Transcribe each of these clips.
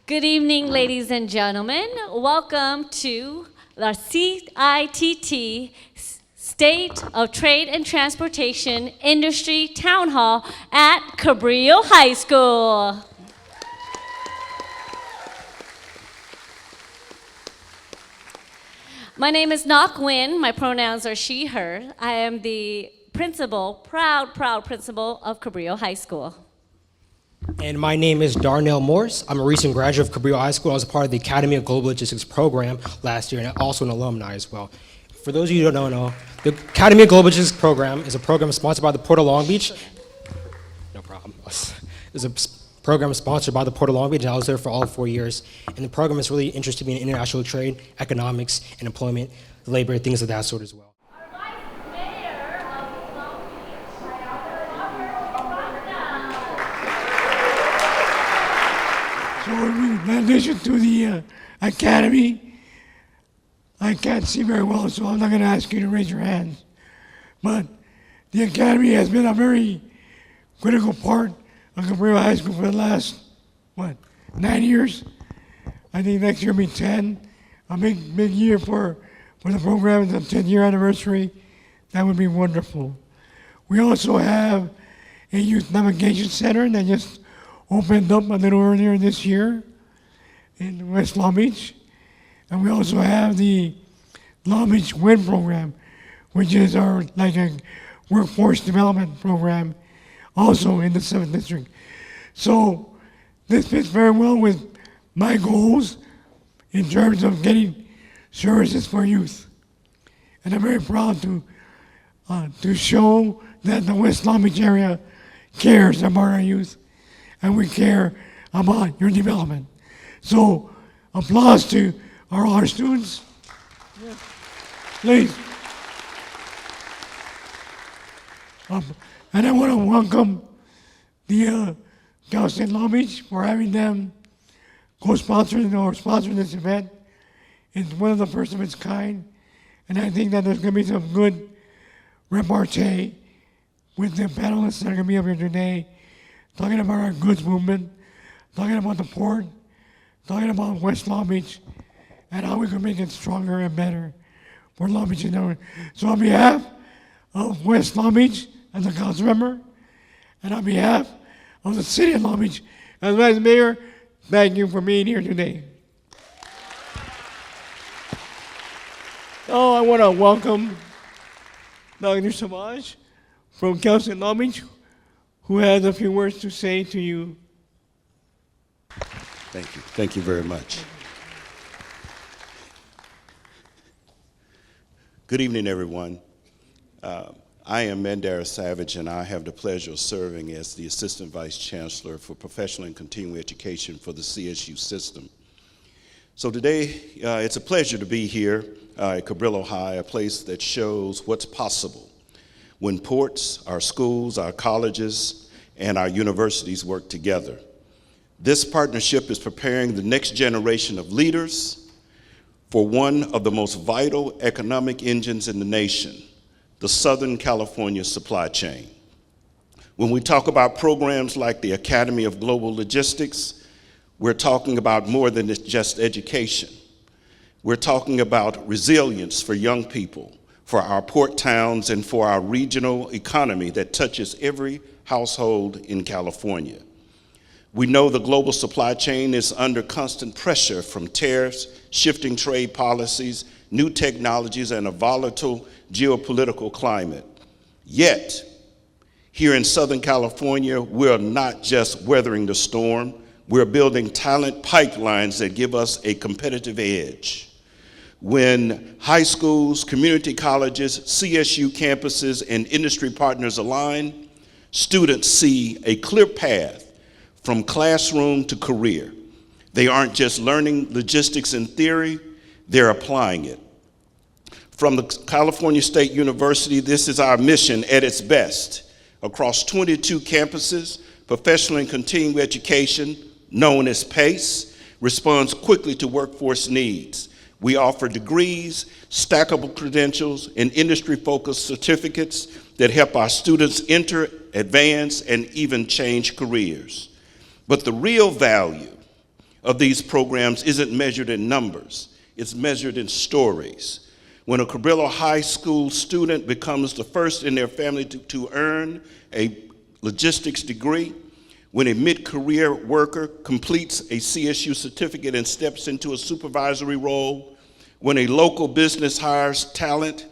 Good evening, ladies and gentlemen. Welcome to the CITT State of Trade and Transportation Industry Town Hall at Cabrillo High School. My name is Nok Nguyen. My pronouns are she, her. I am the principal, proud principal of Cabrillo High School. And my name is Darnell Morse. I'm a recent graduate of Cabrillo High School. I was a part of the Academy of Global Logistics program last year and also an alumni as well. For those of you who don't know, the Academy of Global Logistics program is a program sponsored by the Port of Long Beach. No problem. It's a program sponsored by the Port of Long Beach, and I was there for all 4 years. And the program is really interested in international trade, economics, and employment, labor, things of that sort as well. So in addition to the academy, I can't see very well, so I'm not going to ask you to raise your hands. But the academy has been a very critical part of Cabrillo High School for the last, 9 years? I think next year will be 10. A big year for the program, the 10-year anniversary. That would be wonderful. We also have a youth navigation center that just opened up a little earlier this year in West Long Beach. And we also have the Long Beach WIN program, which is our a workforce development program, also in the 7th District. So this fits very well with my goals in terms of getting services for youth. And I'm very proud to show that the West Long Beach area cares about our youth, and we care about your development. So applause to all our students. Yeah. Please. And I want to welcome the Cal State Long Beach for having them co-sponsoring or sponsoring this event. It's one of the first of its kind, and I think that there's going to be some good repartee with the panelists that are going to be up here today, talking about our goods movement, talking about the port, talking about West Long Beach, and how we can make it stronger and better for Long Beach. So on behalf of West Long Beach as a council member, and on behalf of the city of Long Beach as vice mayor, thank you for being here today. Oh, I want to welcome Dr. Savage from Cal State Long Beach, who has a few words to say to you. Thank you. Thank you very much. Good evening, everyone. I am Mandara Savage, and I have the pleasure of serving as the Assistant Vice Chancellor for Professional and Continuing Education for the CSU system. So today, it's a pleasure to be here at Cabrillo High, a place that shows what's possible when ports, our schools, our colleges, and our universities work together. This partnership is preparing the next generation of leaders for one of the most vital economic engines in the nation, the Southern California supply chain. When we talk about programs like the Academy of Global Logistics, we're talking about more than just education. We're talking about resilience for young people, for our port towns, and for our regional economy that touches every household in California. We know the global supply chain is under constant pressure from tariffs, shifting trade policies, new technologies, and a volatile geopolitical climate. Yet, here in Southern California, we're not just weathering the storm, we're building talent pipelines that give us a competitive edge. When high schools, community colleges, CSU campuses, and industry partners align, students see a clear path from classroom to career. They aren't just learning logistics in theory, they're applying it. From the California State University, this is our mission at its best. Across 22 campuses, professional and continuing education, known as PACE, responds quickly to workforce needs. We offer degrees, stackable credentials, and industry-focused certificates that help our students enter, advance, and even change careers. But the real value of these programs isn't measured in numbers, it's measured in stories. When a Cabrillo High School student becomes the first in their family to earn a logistics degree, when a mid-career worker completes a CSU certificate and steps into a supervisory role, when a local business hires talent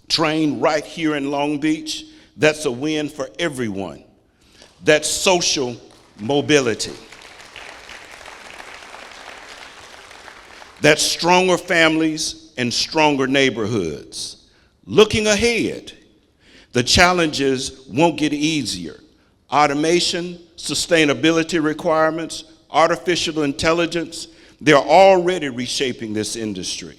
trained right here in Long Beach, that's a win for everyone. That's social mobility. That's stronger families and stronger neighborhoods. Looking ahead, the challenges won't get easier. Automation, sustainability requirements, artificial intelligence, they're already reshaping this industry.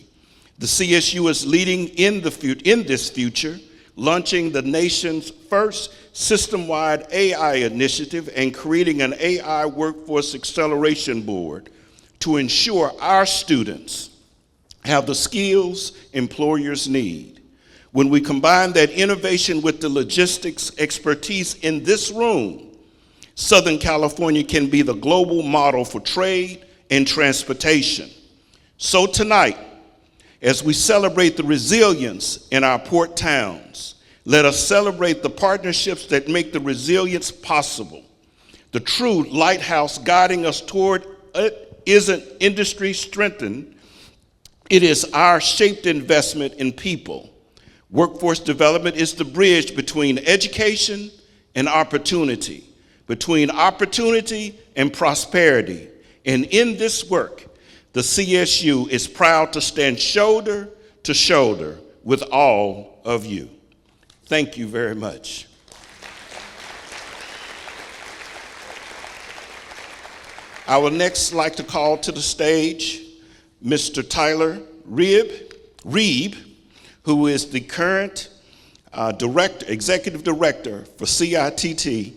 The CSU is leading in this future, launching the nation's first system-wide AI initiative and creating an AI workforce acceleration board to ensure our students have the skills employers need. When we combine that innovation with the logistics expertise in this room, Southern California can be the global model for trade and transportation. So tonight, as we celebrate the resilience in our port towns, let us celebrate the partnerships that make the resilience possible. The true lighthouse guiding us toward it isn't industry strengthened, it is our shaped investment in people. Workforce development is the bridge between education and opportunity, between opportunity and prosperity. And in this work, the CSU is proud to stand shoulder to shoulder with all of you. Thank you very much. I would next like to call to the stage Mr. Tyler Reeb, who is the current executive director for CITT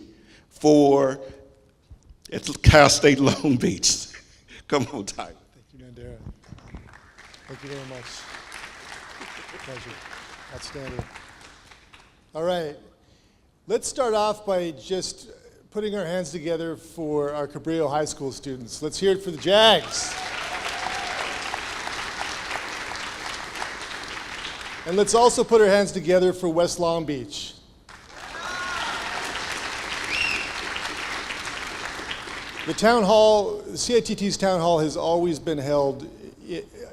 for Cal State Long Beach. Come on, Tyler. Thank you, Mandara. Thank you very much. Pleasure. Outstanding. All right. Let's start off by just putting our hands together for our Cabrillo High School students. Let's hear it for the Jags. And let's also put our hands together for West Long Beach. The town hall, CITT's town hall has always been held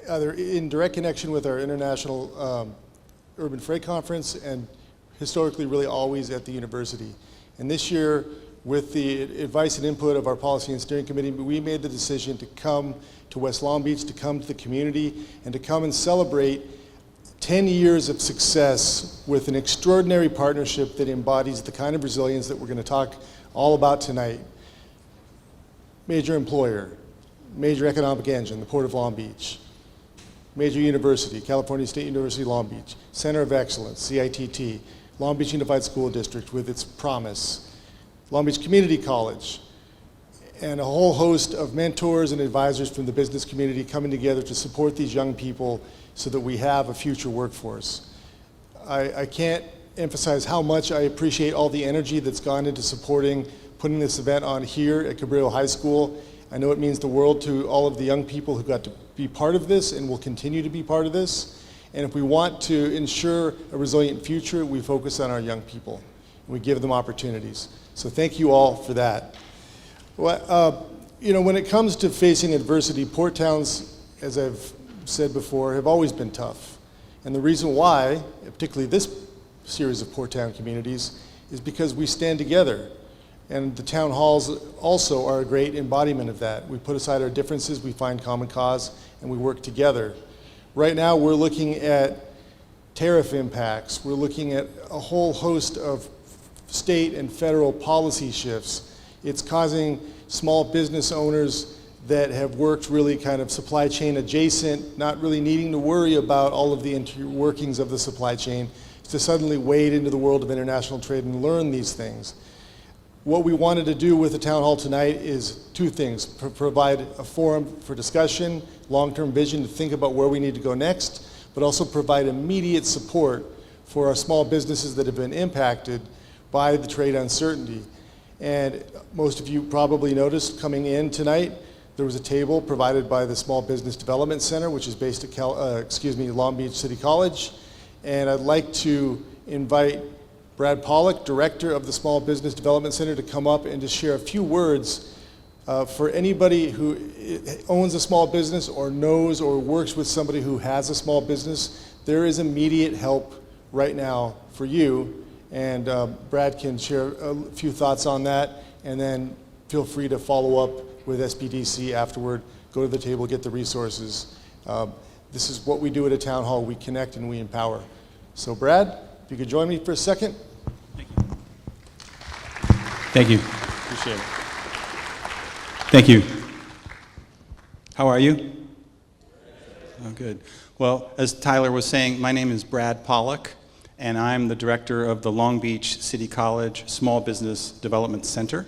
either in direct connection with our International Urban Freight Conference and historically really always at the university. And this year, with the advice and input of our policy and steering committee, we made the decision to come to West Long Beach, to come to the community, and to come and celebrate 10 years of success with an extraordinary partnership that embodies the kind of resilience that we're going to talk all about tonight. Major employer, major economic engine, the Port of Long Beach. Major university, California State University, Long Beach. Center of Excellence, CITT. Long Beach Unified School District with its promise. Long Beach Community College, and a whole host of mentors and advisors from the business community coming together to support these young people so that we have a future workforce. I can't emphasize how much I appreciate all the energy that's gone into supporting putting this event on here at Cabrillo High School. I know it means the world to all of the young people who got to be part of this and will continue to be part of this. And if we want to ensure a resilient future, we focus on our young people and we give them opportunities. So thank you all for that. Well, when it comes to facing adversity, port towns, as I've said before, have always been tough. And the reason why, particularly this series of port town communities, is because we stand together. And the town halls also are a great embodiment of that. We put aside our differences, we find common cause, and we work together. Right now, we're looking at tariff impacts. We're looking at a whole host of state and federal policy shifts. It's causing small business owners that have worked really kind of supply chain adjacent, not really needing to worry about all of the workings of the supply chain, to suddenly wade into the world of international trade and learn these things. What we wanted to do with the town hall tonight is two things: provide a forum for discussion, long-term vision to think about where we need to go next, but also provide immediate support for our small businesses that have been impacted by the trade uncertainty. And most of you probably noticed coming in tonight There was a table provided by the Small Business Development Center, which is based at Long Beach City College. And I'd like to invite Brad Pollock, Director of the Small Business Development Center, to come up and just share a few words for anybody who owns a small business or knows or works with somebody who has a small business. There is immediate help right now for you. And Brad can share a few thoughts on that, and then feel free to follow up with SBDC afterward. Go to the table, get the resources. This is what we do at a town hall. We connect and we empower. So Brad, if you could join me for a second. Thank you. Thank you. Appreciate it. Thank you. How are you? Oh, good. Well, as Tyler was saying, my name is Brad Pollock, and I'm the director of the Long Beach City College Small Business Development Center,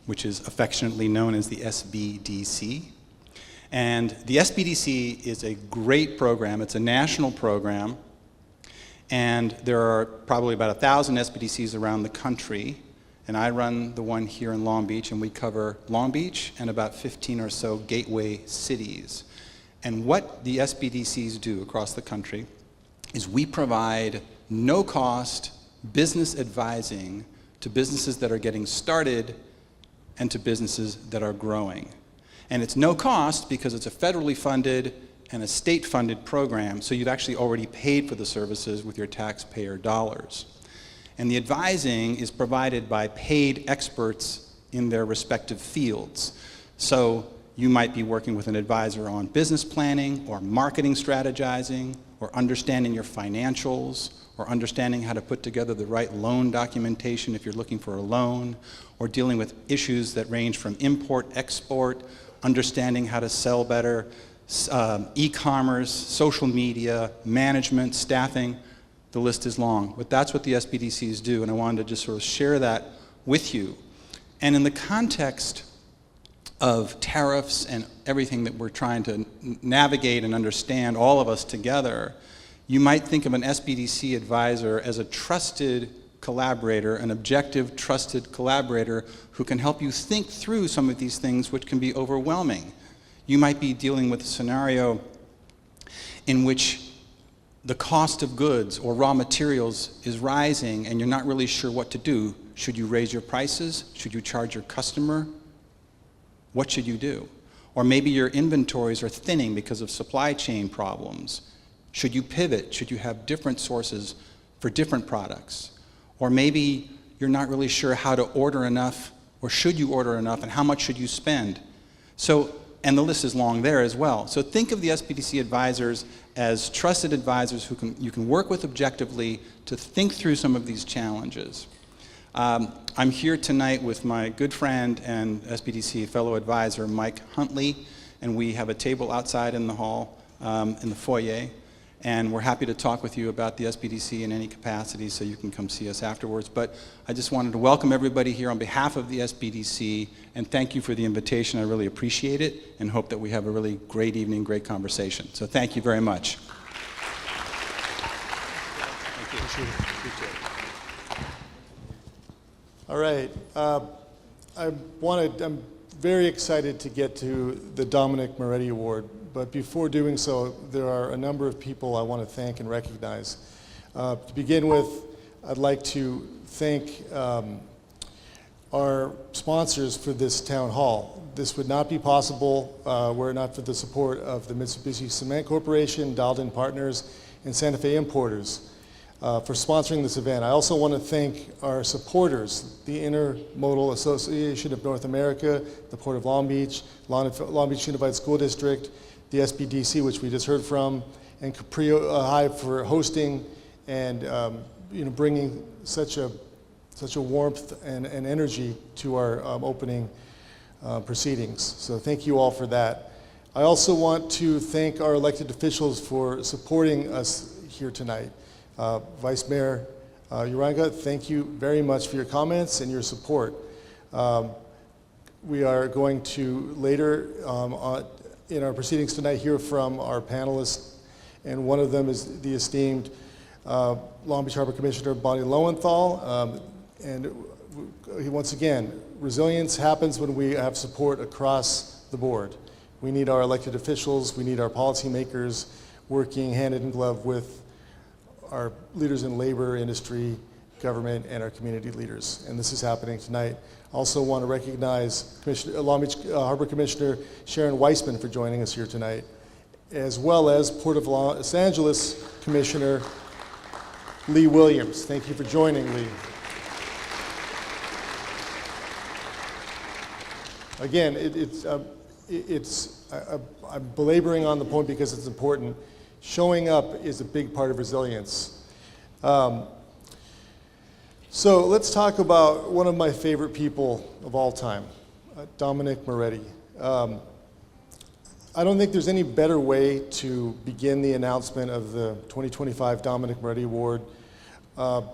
which is affectionately known as the SBDC. And the SBDC is a great program. It's a national program, and there are probably about 1,000 SBDCs around the country, and I run the one here in Long Beach, and we cover Long Beach and about 15 or so gateway cities. And what the SBDCs do across the country is we provide no-cost business advising to businesses that are getting started and to businesses that are growing. And it's no cost because it's a federally funded and a state-funded program, so you've actually already paid for the services with your taxpayer dollars. And the advising is provided by paid experts in their respective fields. So you might be working with an advisor on business planning or marketing strategizing or understanding your financials or understanding how to put together the right loan documentation if you're looking for a loan, or dealing with issues that range from import, export, understanding how to sell better, e-commerce, social media, management, staffing. The list is long, but that's what the SBDCs do, and I wanted to just sort of share that with you. And in the context of tariffs and everything that we're trying to navigate and understand, all of us together, you might think of an SBDC advisor as a trusted collaborator, an objective, trusted collaborator who can help you think through some of these things which can be overwhelming. You might be dealing with a scenario in which the cost of goods or raw materials is rising and you're not really sure what to do. Should you raise your prices? Should you charge your customer? What should you do? Or maybe your inventories are thinning because of supply chain problems. Should you pivot? Should you have different sources for different products? Or maybe you're not really sure how to order enough, or should you order enough, and how much should you spend? So, and the list is long there as well. So think of the SBDC advisors as trusted advisors who you can work with objectively to think through some of these challenges. I'm here tonight with my good friend and SBDC fellow advisor, Mike Huntley, and we have a table outside in the hall, in the foyer. And we're happy to talk with you about the SBDC in any capacity, so you can come see us afterwards. But I just wanted to welcome everybody here on behalf of the SBDC, and thank you for the invitation. I really appreciate it, and hope that we have a really great evening, great conversation. So thank you very much. Thank you. Appreciate it. All right. I'm very excited to get to the Dominic Moretti Award. But before doing so, there are a number of people I want to thank and recognize. To begin with, I'd like to thank our sponsors for this town hall. This would not be possible were it not for the support of the Mitsubishi Cement Corporation, Dalton Partners, and Santa Fe Importers for sponsoring this event. I also want to thank our supporters, the Intermodal Association of North America, the Port of Long Beach, Long Beach Unified School District, the SBDC, which we just heard from, and Capri Hive for hosting and bringing such a warmth and energy to our opening proceedings. So thank you all for that. I also want to thank our elected officials for supporting us here tonight. Vice Mayor Uranga, thank you very much for your comments and your support. We are going to later in our proceedings tonight hear from our panelists, and one of them is the esteemed Long Beach Harbor Commissioner Bonnie Lowenthal. And once again, resilience happens when we have support across the board. We need our elected officials, we need our policymakers working hand in glove with our leaders in labor, industry, government, and our community leaders. And this is happening tonight. Also want to recognize Long Beach Harbor Commissioner Sharon Weissman for joining us here tonight, as well as Port of Los Angeles Commissioner Lee Williams. Thank you for joining, Lee. Again, I'm belaboring on the point because it's important. Showing up is a big part of resilience. So let's talk about one of my favorite people of all time, Dominic Moretti. I don't think there's any better way to begin the announcement of the 2025 Dominic Moretti Award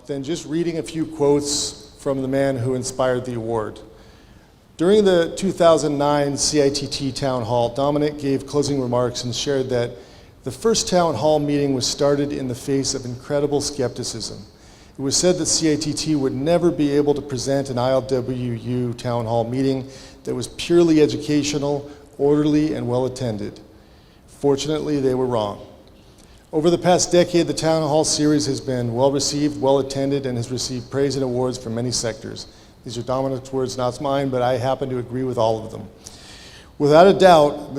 than just reading a few quotes from the man who inspired the award. During the 2009 CITT Town Hall, Dominic gave closing remarks and shared that the first town hall meeting was started in the face of incredible skepticism. It was said that CITT would never be able to present an ILWU town hall meeting that was purely educational, orderly, and well attended. Fortunately, they were wrong. Over the past decade, the town hall series has been well received, well attended, and has received praise and awards from many sectors. These are Dominic's words, not mine, but I happen to agree with all of them. Without a doubt,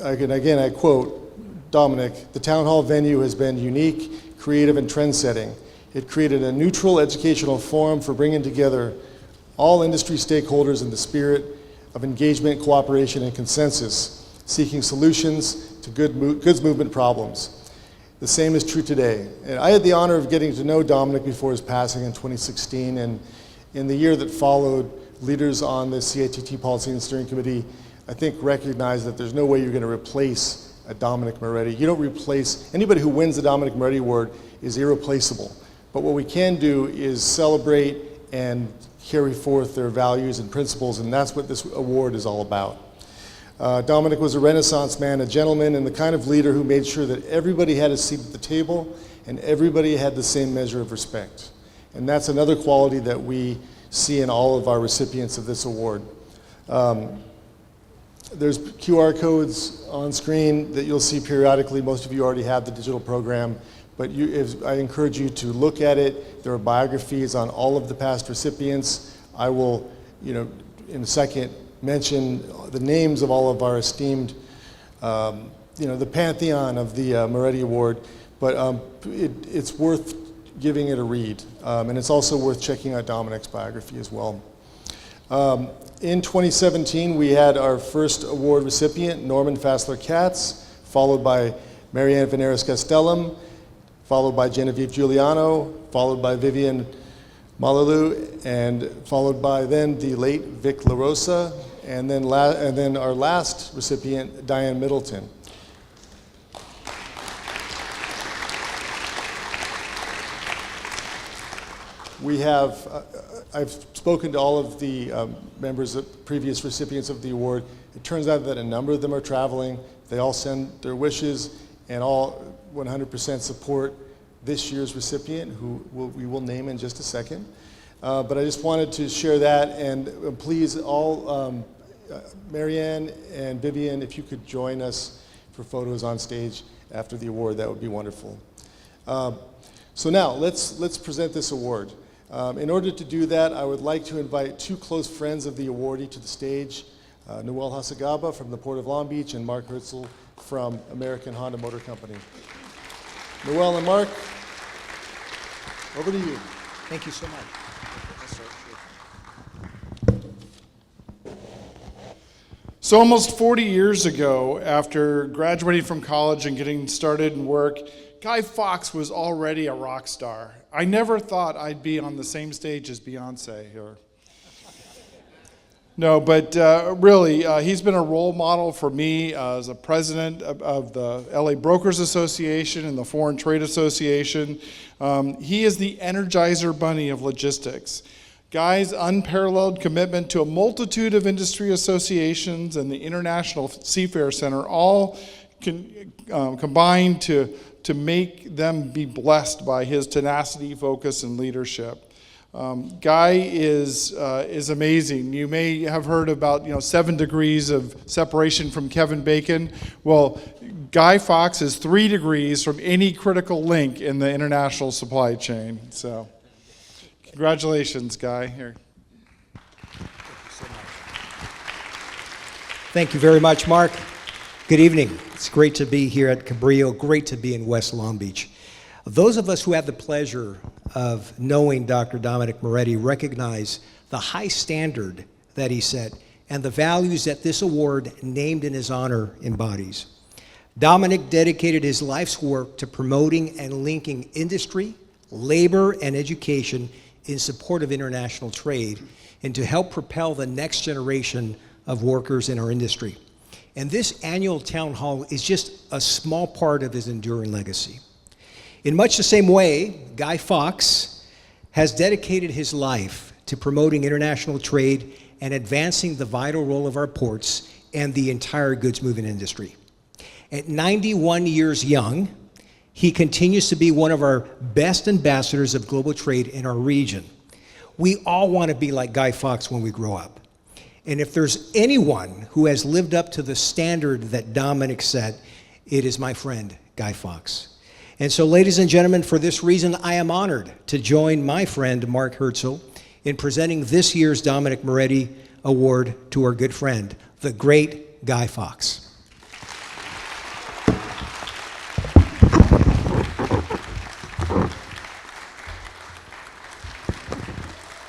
again I quote Dominic, the town hall venue has been unique, creative, and trend-setting. It created a neutral educational forum for bringing together all industry stakeholders in the spirit of engagement, cooperation, and consensus, seeking solutions to goods movement problems. The same is true today. And I had the honor of getting to know Dominic before his passing in 2016, and in the year that followed, leaders on the CITT Policy and Steering Committee, I think, recognized that there's no way you're going to replace a Dominic Moretti. You don't replace, anybody who wins the Dominic Moretti Award is irreplaceable. But what we can do is celebrate and carry forth their values and principles, and that's what this award is all about. Dominic was a Renaissance man, a gentleman, and the kind of leader who made sure that everybody had a seat at the table and everybody had the same measure of respect. And that's another quality that we see in all of our recipients of this award. There's QR codes on screen that you'll see periodically. Most of you already have the digital program, but I encourage you to look at it. There are biographies on all of the past recipients. I will, in a second, mention the names of all of our esteemed, the pantheon of the Moretti Award, but it's worth giving it a read. And it's also worth checking out Dominic's biography as well. In 2017, we had our first award recipient, Norman Fassler-Katz, followed by Marianne Veneris-Castellum, followed by Genevieve Giuliano, followed by Vivian Malalu, and followed by then the late Vic LaRosa, and then our last recipient, Diane Middleton. We have, I've spoken to all of the previous recipients of the award. It turns out that a number of them are traveling. They all send their wishes and all 100% support this year's recipient, who we will name in just a second. But I just wanted to share that, and please all, Marianne and Vivian, if you could join us for photos on stage after the award, that would be wonderful. So now, let's present this award. In order to do that, I would like to invite two close friends of the awardee to the stage, Noel Hacegaba from the Port of Long Beach and Mark Herzl from American Honda Motor Company. Noel and Mark, over to you. Thank you so much. So almost 40 years ago, after graduating from college and getting started in work, Guy Fawkes was already a rock star. I never thought I'd be on the same stage as Beyonce. No, but really, he's been a role model for me as a president of the LA Brokers Association and the Foreign Trade Association. He is the Energizer Bunny of logistics. Guy's unparalleled commitment to a multitude of industry associations and the International Seafair Center all combined to make them be blessed by his tenacity, focus, and leadership. Guy is amazing. You may have heard about 7 degrees of separation from Kevin Bacon. Well, Guy Fawkes is 3 degrees from any critical link in the international supply chain. So, congratulations, Guy. Here. Thank you very much, Mark. Good evening. It's great to be here at Cabrillo, great to be in West Long Beach. Those of us who have the pleasure of knowing Dr. Dominic Moretti recognize the high standard that he set and the values that this award, named in his honor, embodies. Dominic dedicated his life's work to promoting and linking industry, labor, and education in support of international trade and to help propel the next generation of workers in our industry. And this annual town hall is just a small part of his enduring legacy. In much the same way, Guy Fawkes has dedicated his life to promoting international trade and advancing the vital role of our ports and the entire goods moving industry. At 91 years young, he continues to be one of our best ambassadors of global trade in our region. We all want to be like Guy Fawkes when we grow up. And if there's anyone who has lived up to the standard that Dominic set, it is my friend, Guy Fawkes. And so, ladies and gentlemen, for this reason, I am honored to join my friend, Mark Herzl, in presenting this year's Dominic Moretti Award to our good friend, the great Guy Fawkes.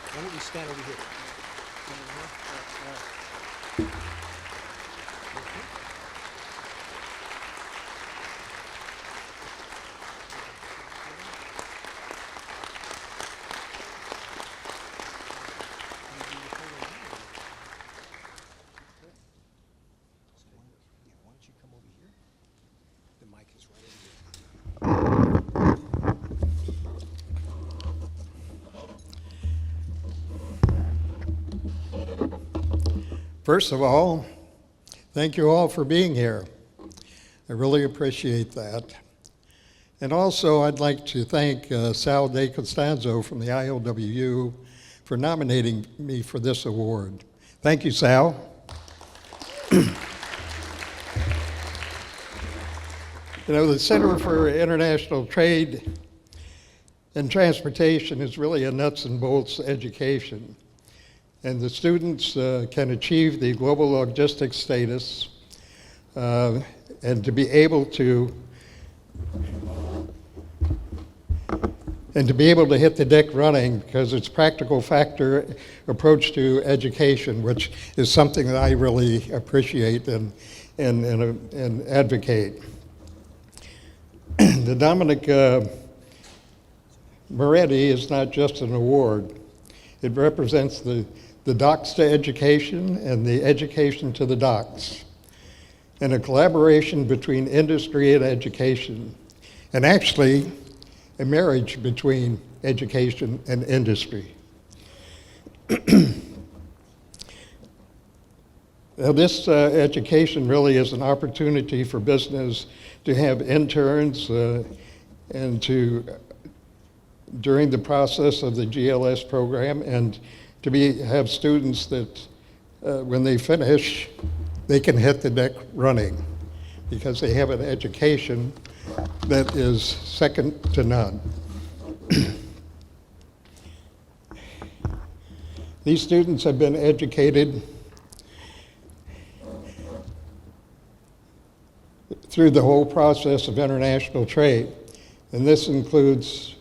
Why don't you stand over here? First of all, thank you all for being here. I really appreciate that. And also, I'd like to thank Sal De Costanzo from the ILWU for nominating me for this award. Thank you, Sal. The Center for International Trade and Transportation is really a nuts and bolts education. And the students can achieve the global logistics status and to be able to hit the deck running because it's practical factor approach to education, which is something that I really appreciate and advocate. The Dominic Moretti is not just an award. It represents the docks to education and the education to the docks, and a collaboration between industry and education, and actually a marriage between education and industry. Now, this education really is an opportunity for business to have interns and to, during the process of the GLS program, and to have students that when they finish, they can hit the deck running because they have an education that is second to none. These students have been educated through the whole process of international trade, and this includes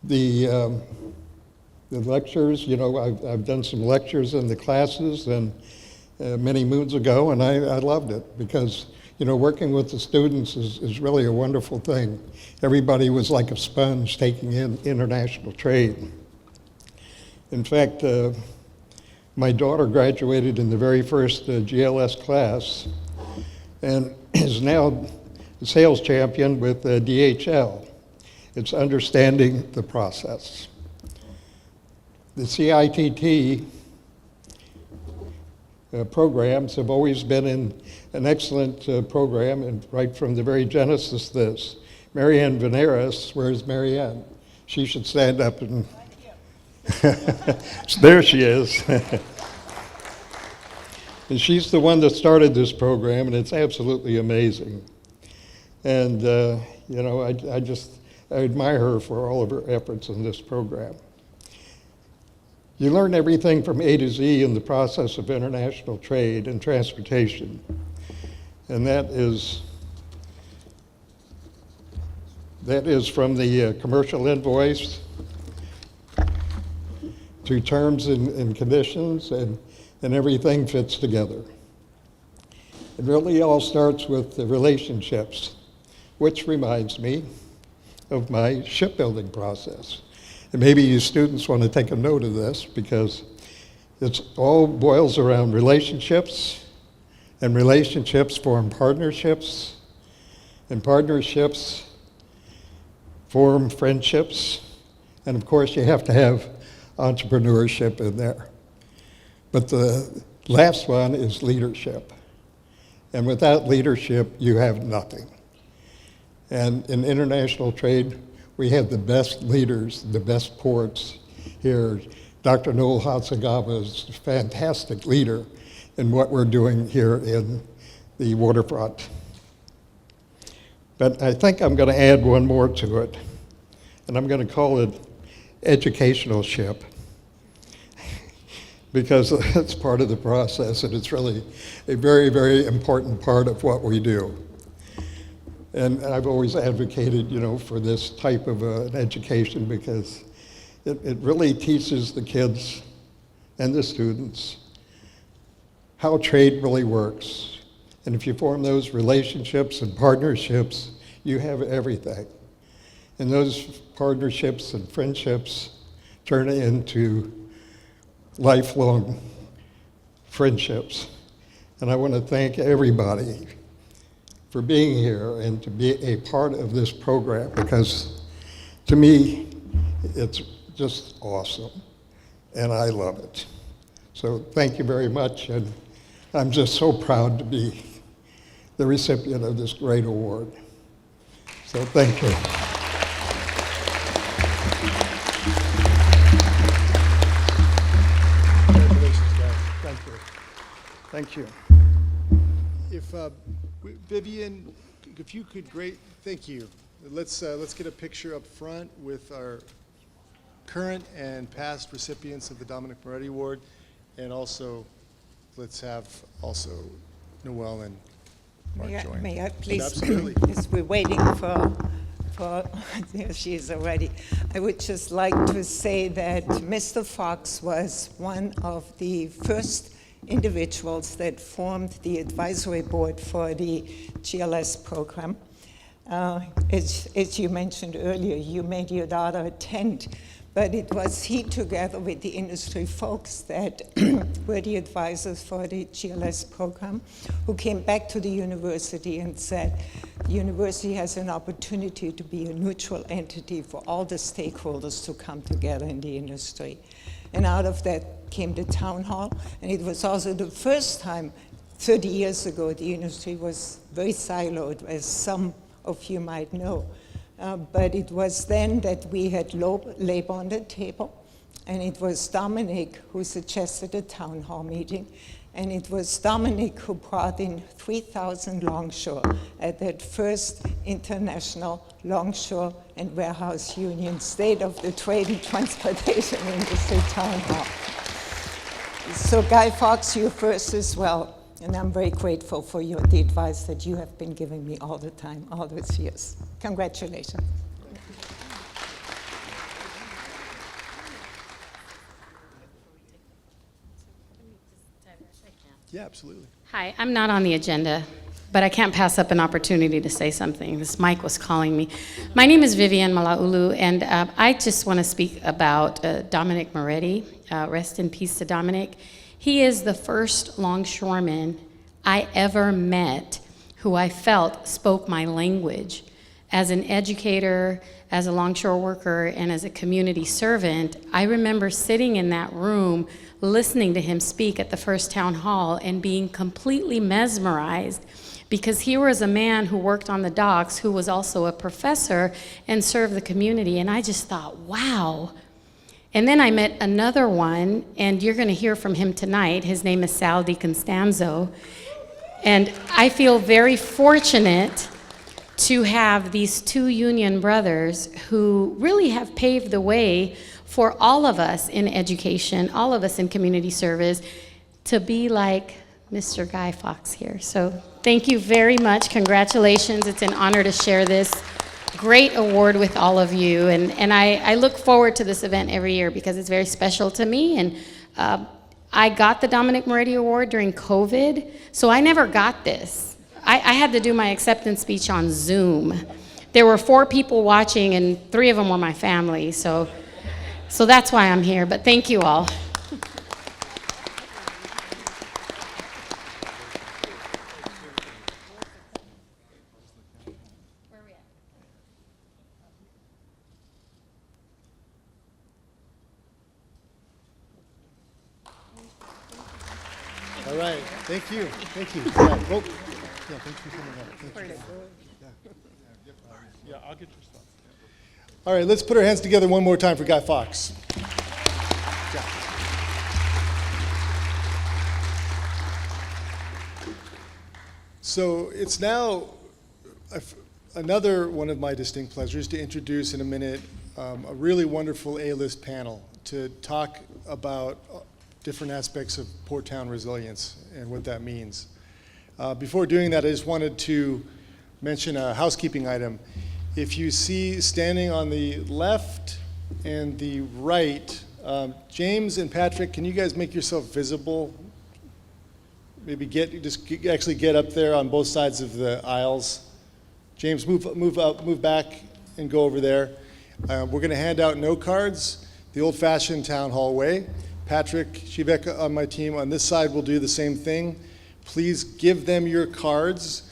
the lectures. I've done some lectures in the classes and many moons ago, and I loved it because working with the students is really a wonderful thing. Everybody was like a sponge taking in international trade. In fact, my daughter graduated in the very first GLS class and is now a sales champion with DHL. It's understanding the process. The CITT programs have always been an excellent program, and right from the very genesis this. Marianne Veneris, where's Marianne? She should stand up and There she is. And she's the one that started this program, and it's absolutely amazing. And, you know, I admire her for all of her efforts in this program. You learn everything from A to Z in the process of international trade and transportation. And that is from the commercial invoice to terms and conditions, and everything fits together. It really all starts with the relationships, which reminds me of my shipbuilding process. And maybe you students want to take a note of this, because it all boils around relationships, and relationships form partnerships, and partnerships form friendships, and of course you have to have entrepreneurship in there. But the last one is leadership. And without leadership, you have nothing. And in international trade, we have the best leaders, the best ports here. Dr. Noel Hacegaba is a fantastic leader in what we're doing here in the waterfront. But I think I'm going to add one more to it, and I'm going to call it educational ship, because that's part of the process, and it's really a very, very important part of what we do. And I've always advocated, you know, for this type of an education, because it really teaches the kids and the students how trade really works. And if you form those relationships and partnerships, you have everything. And those partnerships and friendships turn into lifelong friendships. And I want to thank everybody for being here and to be a part of this program, because to me, it's just awesome, and I love it. So thank you very much, and I'm just so proud to be the recipient of this great award. So thank you. Congratulations, guys. Thank you. Thank you. If Vivian, if you could, great, thank you. Let's get a picture up front with our current and past recipients of the Dominic Moretti Award, and also let's have also Noel and Mark join. May I please, Absolutely. as we're waiting for there she is already. I would just like to say that Mr. Fox was one of the first individuals that formed the advisory board for the GLS program. As you mentioned earlier, you made your daughter attend, but it was he, together with the industry folks that were the advisors for the GLS program, who came back to the university and said, the university has an opportunity to be a neutral entity for all the stakeholders to come together in the industry. And out of that came the town hall, and it was also the first time 30 years ago the industry was very siloed, as some of you might know. But it was then that we had labor on the table, and it was Dominic who suggested a town hall meeting, and it was Dominic who brought in 3,000 longshore at that first International Longshore and Warehouse Union State of the Trade and Transportation Industry Town Hall. So Guy Fawkes, you first as well. And I'm very grateful for the advice that you have been giving me all the time, all those years. Congratulations. Yeah, absolutely. Hi, I'm not on the agenda, but I can't pass up an opportunity to say something. This mic was calling me. My name is Vivian Malaulu, and I just want to speak about Dominic Moretti. Rest in peace to Dominic. He is the first longshoreman I ever met who I felt spoke my language. As an educator, as a longshore worker, and as a community servant, I remember sitting in that room listening to him speak at the first town hall and being completely mesmerized, because he was a man who worked on the docks, who was also a professor and served the community, and I just thought, wow. And then I met another one, and you're going to hear from him tonight. His name is Sal DiConstanzo. And I feel very fortunate to have these two union brothers who really have paved the way for all of us in education, all of us in community service, to be like Mr. Guy Fawkes here. So thank you very much. Congratulations. It's an honor to share this great award with all of you. And I look forward to this event every year because it's very special to me. And I got the Dominic Moretti Award during COVID, so I never got this. I had to do my acceptance speech on Zoom. There were 4 people watching, and 3 of them were my family, so that's why I'm here. But thank you all. All right, thank you, thank you. All right, well, yeah, thanks for coming up. Thank you. Yeah, I'll get your stuff. All right, let's put our hands together one more time for Guy Fawkes. Yeah. So it's now another one of my distinct pleasures to introduce in a minute a really wonderful A-list panel to talk about different aspects of Port Town resilience and what that means. Before doing that, I just wanted to mention a housekeeping item. If you see standing on the left and the right, James and Patrick, can you guys make yourself visible? Maybe actually get up there on both sides of the aisles. James, move back and go over there. We're going to hand out note cards the old-fashioned town hall way. Patrick Shiveka on my team on this side will do the same thing. Please give them your cards,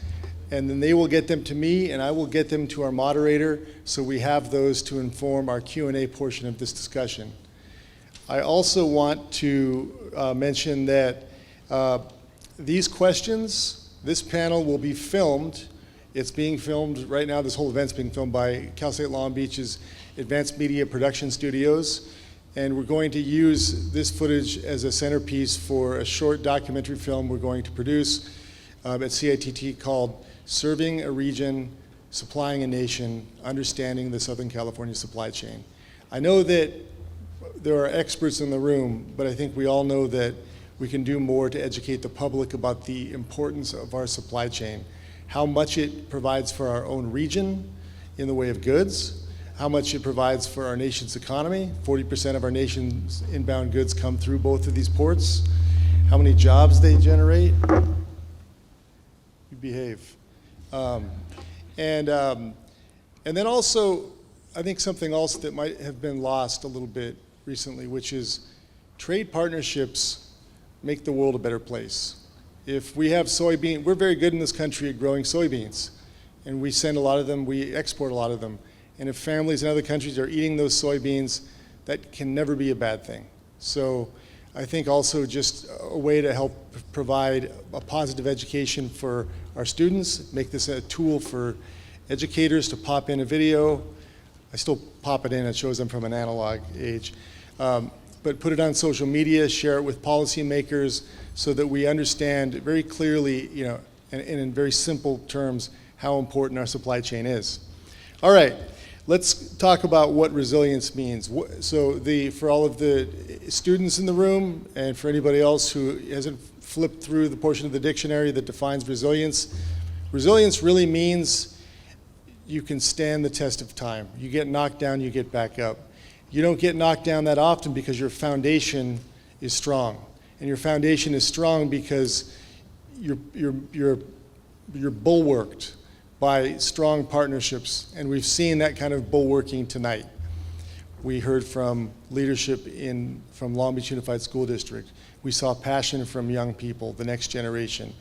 and then they will get them to me, and I will get them to our moderator, so we have those to inform our Q&A portion of this discussion. I also want to mention that these questions, this panel will be filmed. It's being filmed right now. This whole event's being filmed by Cal State Long Beach's Advanced Media Production Studios. And we're going to use this footage as a centerpiece for a short documentary film we're going to produce at CITT called Serving a Region, Supplying a Nation, Understanding the Southern California Supply Chain. I know that there are experts in the room, but I think we all know that we can do more to educate the public about the importance of our supply chain, how much it provides for our own region in the way of goods, how much it provides for our nation's economy. 40% of our nation's inbound goods come through both of these ports. How many jobs they generate. You behave. And then also, I think something else that might have been lost a little bit recently, which is trade partnerships make the world a better place. If we have soybean, we're very good in this country at growing soybeans, and we send a lot of them, we export a lot of them. And if families in other countries are eating those soybeans, that can never be a bad thing. So I think also just a way to help provide a positive education for our students, make this a tool for educators to pop in a video. I still pop it in, it shows them from an analog age. But put it on social media, share it with policymakers so that we understand very clearly, and in very simple terms, how important our supply chain is. All right. Let's talk about what resilience means. So for all of the students in the room and for anybody else who hasn't flipped through the portion of the dictionary that defines resilience, resilience really means you can stand the test of time. You get knocked down, you get back up. You don't get knocked down that often because your foundation is strong. And your foundation is strong because you're bulwarked by strong partnerships, and we've seen that kind of bulwarking tonight. We heard from leadership from Long Beach Unified School District. We saw passion from young people, the next generation.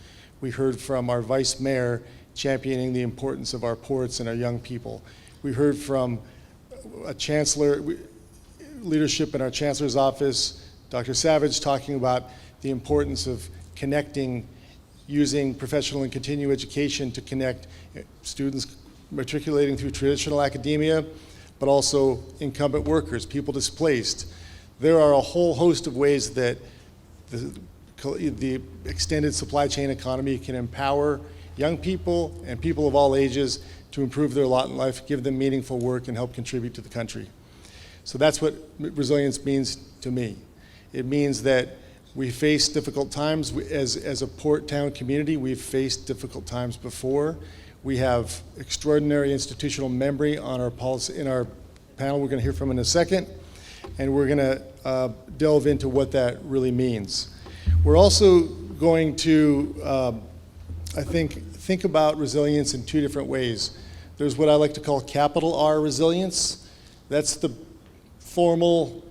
We heard from our vice mayor championing the importance of our ports and our young people. We heard from a chancellor, leadership in our chancellor's office, Dr. Savage, talking about the importance of connecting, using professional and continuing education to connect students matriculating through traditional academia, but also incumbent workers, people displaced, There are a whole host of ways that the extended supply chain economy can empower young people and people of all ages to improve their lot in life, give them meaningful work, and help contribute to the country. So that's what resilience means to me. It means that we face difficult times. As a port town community, we've faced difficult times before. We have extraordinary institutional memory on our policy, in our panel we're going to hear from in a second, and we're going to delve into what that really means. We're also going to, I think about resilience in two different ways. There's what I like to call capital R resilience. That's the formal,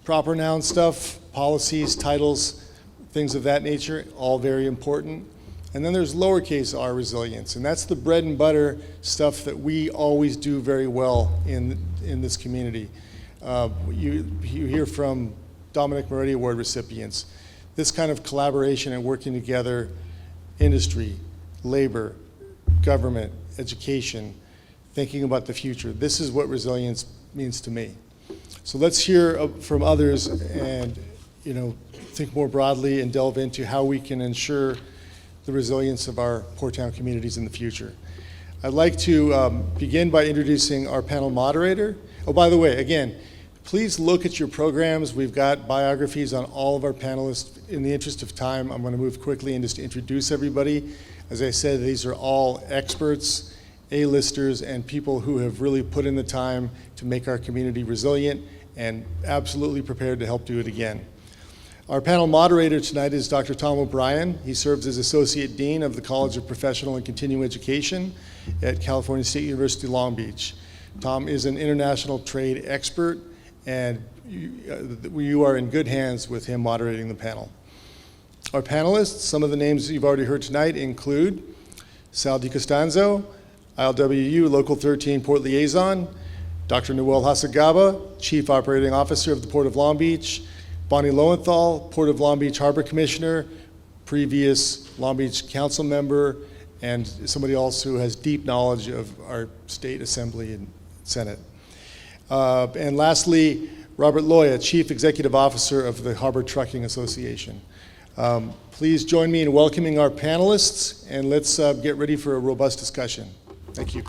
proper noun stuff, policies, titles, things of that nature, all very important. And then there's lowercase r resilience, and that's the bread and butter stuff that we always do very well in this community. You hear from Dominic Moretti Award recipients. This kind of collaboration and working together, industry, labor, government, education, thinking about the future. This is what resilience means to me. So let's hear from others and think more broadly and delve into how we can ensure the resilience of our port town communities in the future. I'd like to begin by introducing our panel moderator. Oh, by the way, again, please look at your programs. We've got biographies on all of our panelists. In the interest of time, I'm going to move quickly and just introduce everybody. As I said, these are all experts, A-listers, and people who have really put in the time to make our community resilient and absolutely prepared to help do it again. Our panel moderator tonight is Dr. Tom O'Brien. He serves as Associate Dean of the College of Professional and Continuing Education at California State University, Long Beach. Tom is an international trade expert, and you are in good hands with him moderating the panel. Our panelists, some of the names you've already heard tonight include Sal DiCostanzo, ILWU Local 13 Port Liaison, Dr. Noel Hacegaba, Chief Operating Officer of the Port of Long Beach, Bonnie Lowenthal, Port of Long Beach Harbor Commissioner, previous Long Beach Council member, and somebody else who has deep knowledge of our state assembly and Senate. And lastly, Robert Loya, Chief Executive Officer of the Harbor Trucking Association. Please join me in welcoming our panelists, and let's get ready for a robust discussion. Thank you.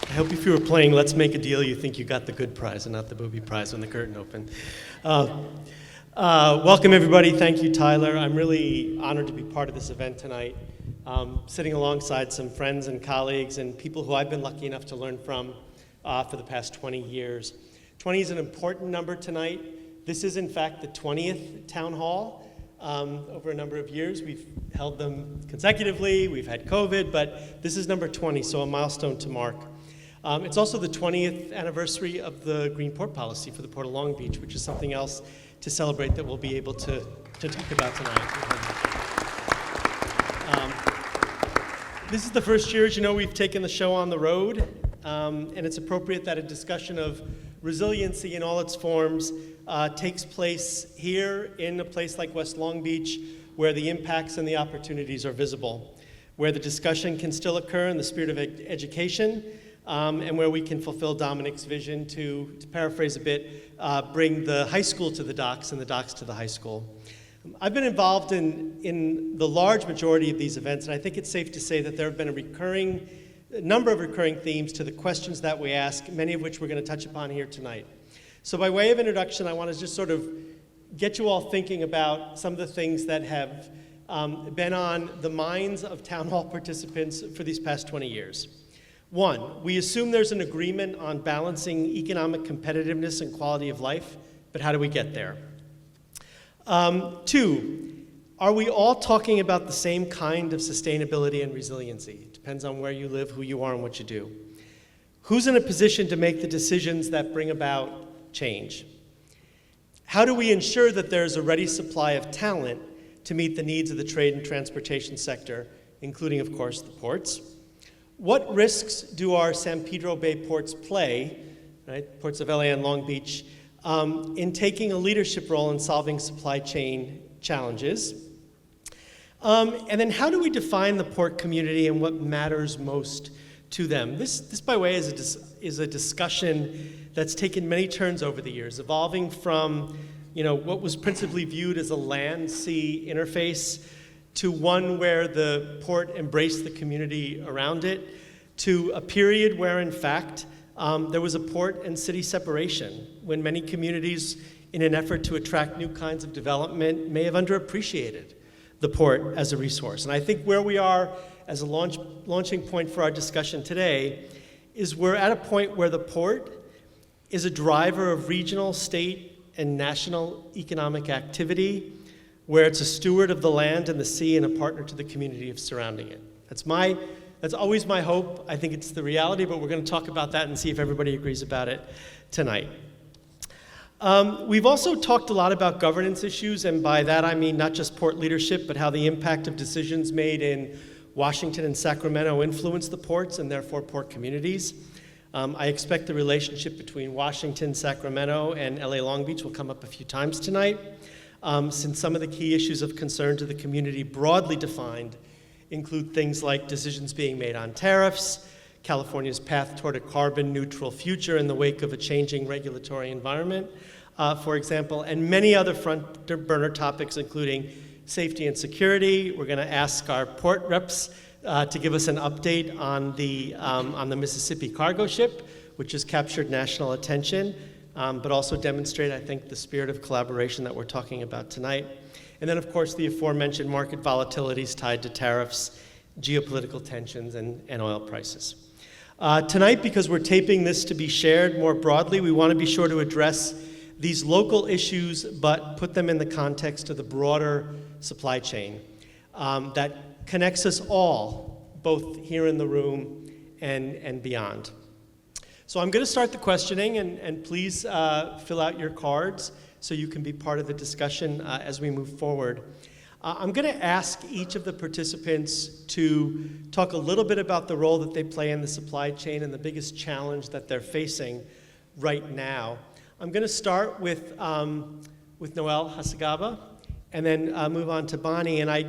I hope if you were playing Let's Make a Deal, you think you got the good prize and not the booby prize when the curtain opened. Welcome, everybody. Thank you, Tyler. I'm really honored to be part of this event tonight, sitting alongside some friends and colleagues and people who I've been lucky enough to learn from for the past 20 years. 20 is an important number tonight. This is, in fact, the 20th town hall. Over a number of years. We've held them consecutively, we've had COVID, but this is number 20, so a milestone to mark. It's also the 20th anniversary of the Green Port Policy for the Port of Long Beach, which is something else to celebrate that we'll be able to talk about tonight. This is the first year, as you know, we've taken the show on the road, and it's appropriate that a discussion of resiliency in all its forms takes place here in a place like West Long Beach, where the impacts and the opportunities are visible, where the discussion can still occur in the spirit of education, and where we can fulfill Dominic's vision to paraphrase a bit, bring the high school to the docks and the docks to the high school. I've been involved in the large majority of these events, and I think it's safe to say that there have been a number of recurring themes to the questions that we ask, many of which we're going to touch upon here tonight. So by way of introduction, I want to just sort of get you all thinking about some of the things that have been on the minds of town hall participants for these past 20 years. One, we assume there's an agreement on balancing economic competitiveness and quality of life, but how do we get there? Two, are we all talking about the same kind of sustainability and resiliency? It depends on where you live, who you are, and what you do. Who's in a position to make the decisions that bring about change? How do we ensure that there's a ready supply of talent to meet the needs of the trade and transportation sector, including, of course, the ports? What risks do our San Pedro Bay ports play, right, ports of LA and Long Beach, in taking a leadership role in solving supply chain challenges? And then how do we define the port community and what matters most to them. This by the way, is a discussion that's taken many turns over the years, evolving from what was principally viewed as a land-sea interface to one where the port embraced the community around it, to a period where, in fact, there was a port and city separation, when many communities, in an effort to attract new kinds of development, may have underappreciated the port as a resource. And I think where we are as a launching point for our discussion today is we're at a point where the port is a driver of regional, state, and national economic activity, where it's a steward of the land and the sea and a partner to the community surrounding it. That's always my hope. I think it's the reality, but we're going to talk about that and see if everybody agrees about it tonight. We've also talked a lot about governance issues, and by that I mean not just port leadership, but how the impact of decisions made in Washington and Sacramento influence the ports and therefore port communities. I expect the relationship between Washington, Sacramento, and LA Long Beach will come up a few times tonight, since some of the key issues of concern to the community, broadly defined, include things like decisions being made on tariffs, California's path toward a carbon neutral future in the wake of a changing regulatory environment, for example, and many other front burner topics, including safety and security. We're going to ask our port reps to give us an update on the Mississippi cargo ship, which has captured national attention, but also demonstrate, I think, the spirit of collaboration that we're talking about tonight. And then, of course, the aforementioned market volatilities tied to tariffs, geopolitical tensions, and oil prices. Tonight, because we're taping this to be shared more broadly, we want to be sure to address these local issues, but put them in the context of the broader supply chain that connects us all, both here in the room and beyond. So I'm going to start the questioning, and please fill out your cards so you can be part of the discussion as we move forward. I'm going to ask each of the participants to talk a little bit about the role that they play in the supply chain and the biggest challenge that they're facing right now. I'm going to start with Noel Hacegaba and then move on to Bonnie. And I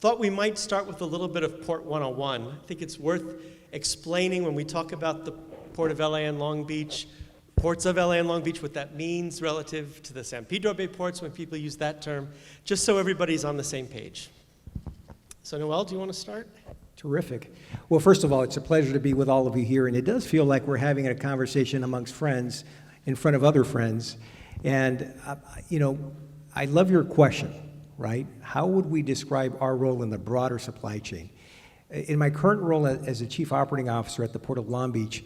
thought we might start with a little bit of Port 101. I think it's worth explaining when we talk about the Port of LA and Long Beach, ports of LA and Long Beach, what that means relative to the San Pedro Bay ports when people use that term, just so everybody's on the same page. So Noel, do you want to start? Terrific. Well, first of all, it's a pleasure to be with all of you here, and it does feel like we're having a conversation amongst friends in front of other friends. And, I love your question, right? How would we describe our role in the broader supply chain? In my current role as a Chief Operating Officer at the Port of Long Beach,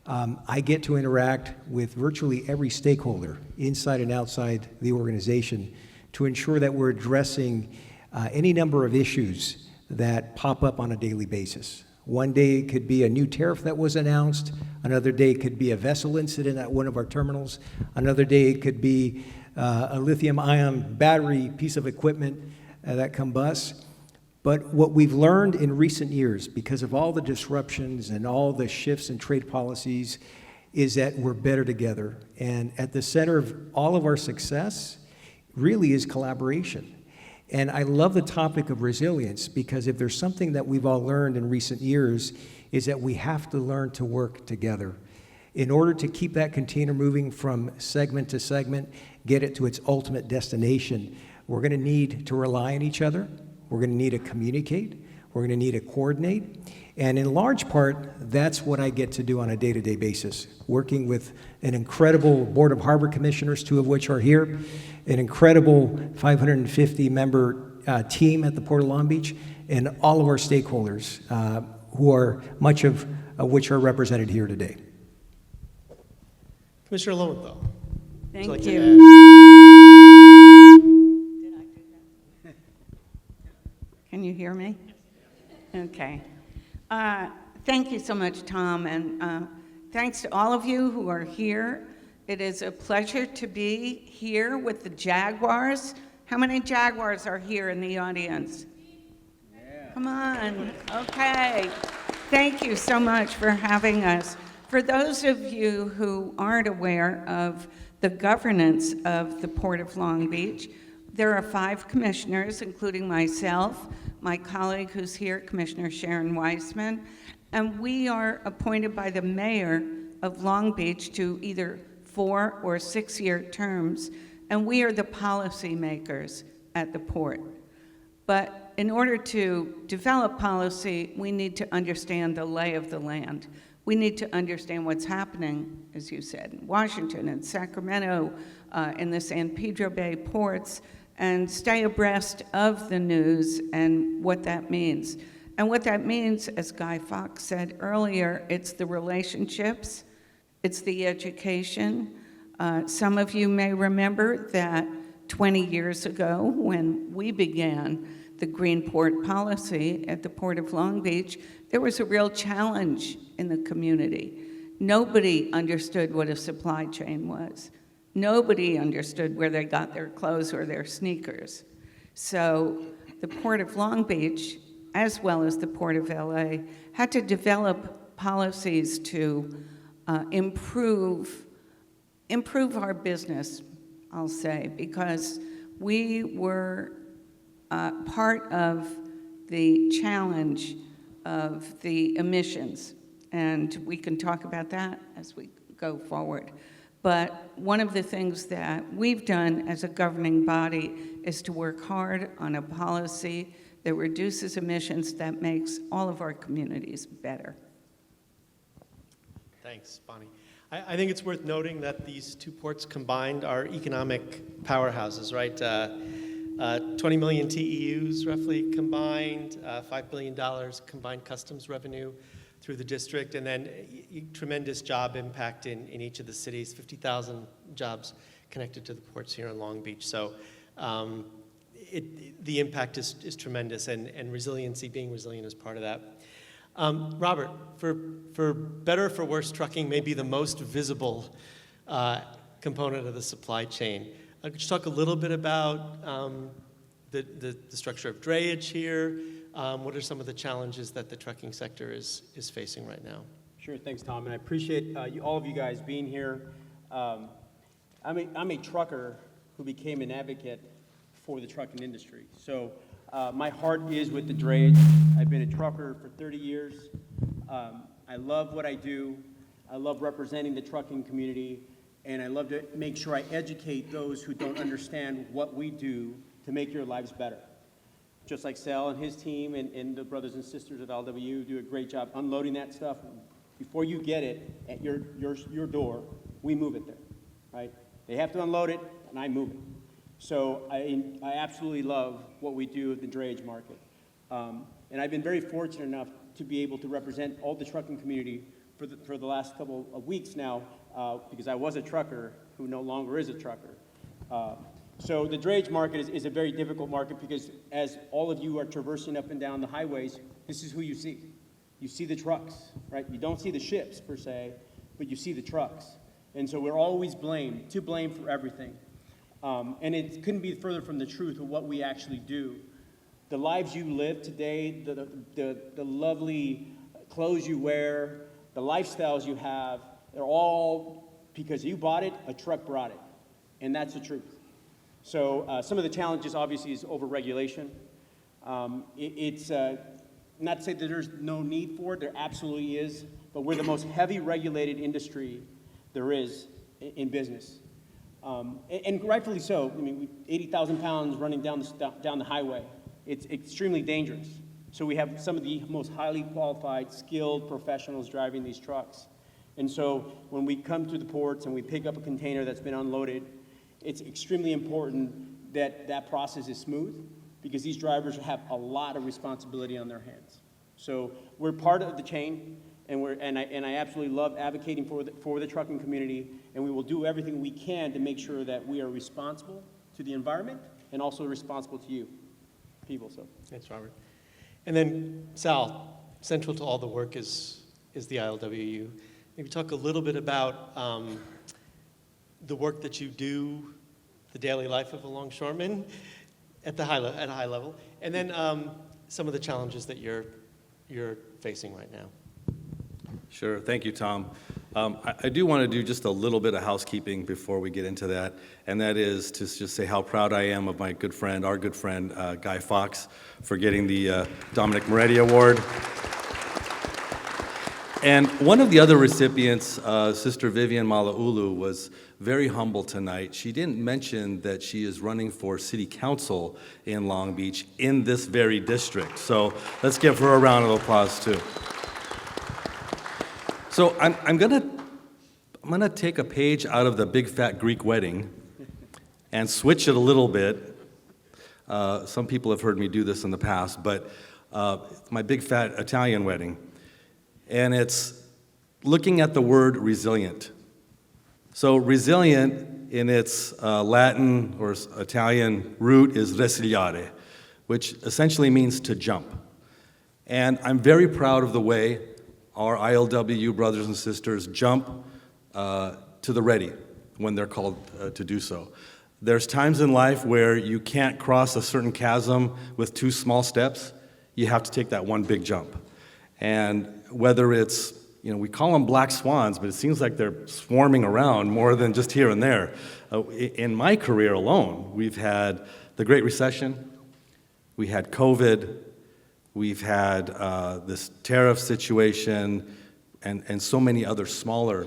I get to interact with virtually every stakeholder inside and outside the organization to ensure that we're addressing any number of issues that pop up on a daily basis. One day it could be a new tariff that was announced. Another day it could be a vessel incident at one of our terminals. Another day it could be a lithium-ion battery piece of equipment that combusts. But what we've learned in recent years, because of all the disruptions and all the shifts in trade policies, is that we're better together. And at the center of all of our success really is collaboration. And I love the topic of resilience, because if there's something that we've all learned in recent years, is that we have to learn to work together. In order to keep that container moving from segment to segment, get it to its ultimate destination, we're going to need to rely on each other. We're going to need to communicate. We're going to need to coordinate. And in large part, that's what I get to do on a day-to-day basis, working with an incredible Board of Harbor Commissioners, 2 of which are here, an incredible 550-member team at the Port of Long Beach, and all of our stakeholders, who are much of which are represented here today. Commissioner Lowenthal. Thank you. Can you hear me? Okay. Thank you so much, Tom, and thanks to all of you who are here. It is a pleasure to be here with the Jaguars. How many Jaguars are here in the audience? Yeah. Come on. Okay. Thank you so much for having us. For those of you who aren't aware of the governance of the Port of Long Beach, there are 5 commissioners, including myself, my colleague who's here, Commissioner Sharon Weissman, And we are appointed by the mayor of Long Beach to either 4 or 6-year terms, and we are the policy makers at the port. But in order to develop policy, we need to understand the lay of the land. We need to understand what's happening, as you said, in Washington and Sacramento, in the San Pedro Bay ports, and stay abreast of the news and what that means. And what that means, as Guy Fawkes said earlier, it's the relationships, it's the education. Some of you may remember that 20 years ago, when we began the Green Port policy at the Port of Long Beach, there was a real challenge in the community. Nobody understood what a supply chain was. Nobody understood where they got their clothes or their sneakers. So the Port of Long Beach, as well as the Port of LA, had to develop policies to improve our business, I'll say, because we were part of the challenge of the emissions, and we can talk about that as we go forward. But one of the things that we've done as a governing body is to work hard on a policy that reduces emissions, that makes all of our communities better. Thanks, Bonnie. I think it's worth noting that these two ports combined are economic powerhouses, right? 20 million TEUs roughly combined, $5 billion combined customs revenue through the district, and then tremendous job impact in each of the cities, 50,000 jobs connected to the ports here in Long Beach. So the impact is tremendous, and resiliency, being resilient is part of that. Robert, for better or for worse, trucking may be the most visible component of the supply chain. Could you talk a little bit about the structure of drayage here? What are some of the challenges that the trucking sector is facing right now? Sure, thanks, Tom, and I appreciate all of you guys being here. I'm a trucker who became an advocate for the trucking industry. So my heart is with the drayage. I've been a trucker for 30 years. I love what I do. I love representing the trucking community, and I love to make sure I educate those who don't understand what we do to make your lives better. Just like Sal and his team and the brothers and sisters at LW do a great job unloading that stuff. Before you get it at your door, we move it there, right? They have to unload it, and I move it. So I absolutely love what we do at the drayage market. And I've been very fortunate enough to be able to represent all the trucking community for the last couple of weeks now, because I was a trucker who no longer is a trucker. So the drayage market is a very difficult market because as all of you are traversing up and down the highways, this is who you see. You see the trucks, right? You don't see the ships per se, but you see the trucks. And so we're always to blame for everything. And it couldn't be further from the truth of what we actually do. The lives you live today, the lovely clothes you wear, the lifestyles you have, they're all because you bought it, a truck brought it. And that's the truth. So some of the challenges, obviously, is overregulation. It's not to say that there's no need for it. There absolutely is. But we're the most heavy regulated industry there is in business. And rightfully so. I mean, 80,000 pounds running down the highway. It's extremely dangerous. So we have some of the most highly qualified, skilled professionals driving these trucks. And so when we come to the ports and we pick up a container that's been unloaded, it's extremely important that that process is smooth because these drivers have a lot of responsibility on their hands. So we're part of the chain, and I absolutely love advocating for the trucking community, and we will do everything we can to make sure that we are responsible to the environment and also responsible to you people. So thanks, Robert. And then Sal, central to all the work is the ILWU. Maybe talk a little bit about the work that you do, the daily life of a longshoreman at a high level, and then some of the challenges that you're facing right now. Sure, thank you, Tom. I do want to do just a little bit of housekeeping before we get into that, and that is to just say how proud I am of my good friend, our good friend, Guy Fawkes, for getting the Dominic Moretti Award. And one of the other recipients, Sister Vivian Malauulu, was very humble tonight. She didn't mention that she is running for city council in Long Beach in this very district. So let's give her a round of applause too. So I'm gonna take a page out of the Big Fat Greek Wedding and switch it a little bit. Some people have heard me do this in the past, but my Big Fat Italian Wedding. And it's looking at the word resilient. So resilient in its Latin or Italian root is resiliare, which essentially means to jump. And I'm very proud of the way our ILWU brothers and sisters jump to the ready when they're called to do so. There's times in life where you can't cross a certain chasm with 2 small steps. You have to take that one big jump. And whether it's, we call them black swans, but it seems like they're swarming around more than just here and there. In my career alone, we've had the Great Recession, we had COVID, we've had this tariff situation, and so many other smaller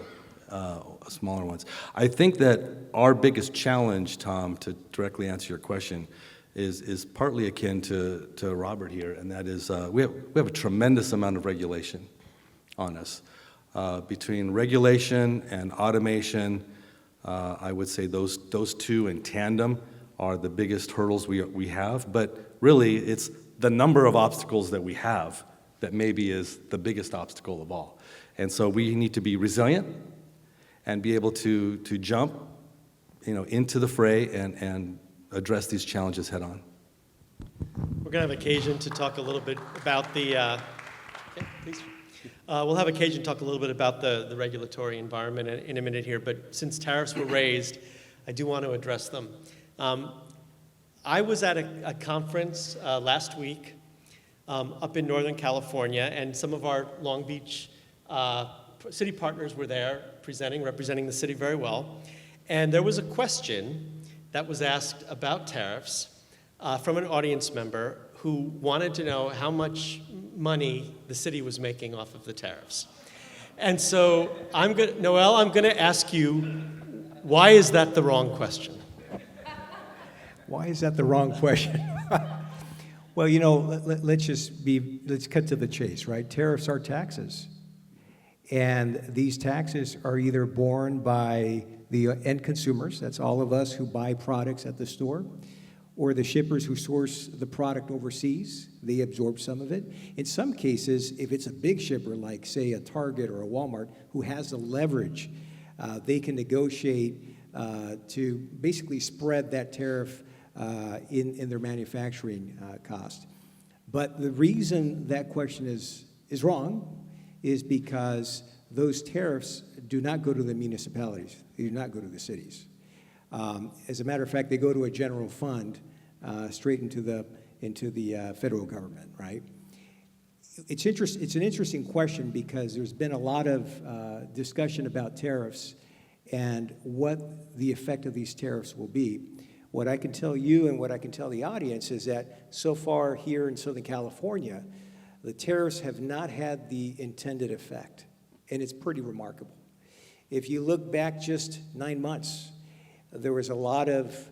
ones. I think that our biggest challenge, Tom, to directly answer your question, is partly akin to Robert here, and that is we have a tremendous amount of regulation on us. Between regulation and automation, I would say those two in tandem are the biggest hurdles we have, but really it's the number of obstacles that we have that maybe is the biggest obstacle of all. And so we need to be resilient and be able to jump into the fray and address these challenges head on. We're going to have occasion to talk a little bit about the, we'll have occasion to talk a little bit about the regulatory environment in a minute here, but since tariffs were raised, I do want to address them. I was at a conference last week up in Northern California, and some of our Long Beach city partners were there representing the city very well, and there was a question that was asked about tariffs from an audience member who wanted to know how much money the city was making off of the tariffs. And so, Noel, I'm going to ask you, why is that the wrong question? Why is that the wrong question? Well, let's cut to the chase, right? Tariffs are taxes. And these taxes are either borne by the end consumers, that's all of us who buy products at the store, or the shippers who source the product overseas, they absorb some of it. In some cases, if it's a big shipper like, say, a Target or a Walmart who has the leverage, they can negotiate to basically spread that tariff in their manufacturing cost. But the reason that question is wrong is because those tariffs do not go to the municipalities. They do not go to the cities. As a matter of fact, they go to a general fund straight into the federal government, right? It's an interesting question because there's been a lot of discussion about tariffs and what the effect of these tariffs will be. What I can tell you and what I can tell the audience is that so far here in Southern California, the tariffs have not had the intended effect, and it's pretty remarkable. If you look back just 9 months, there was a lot of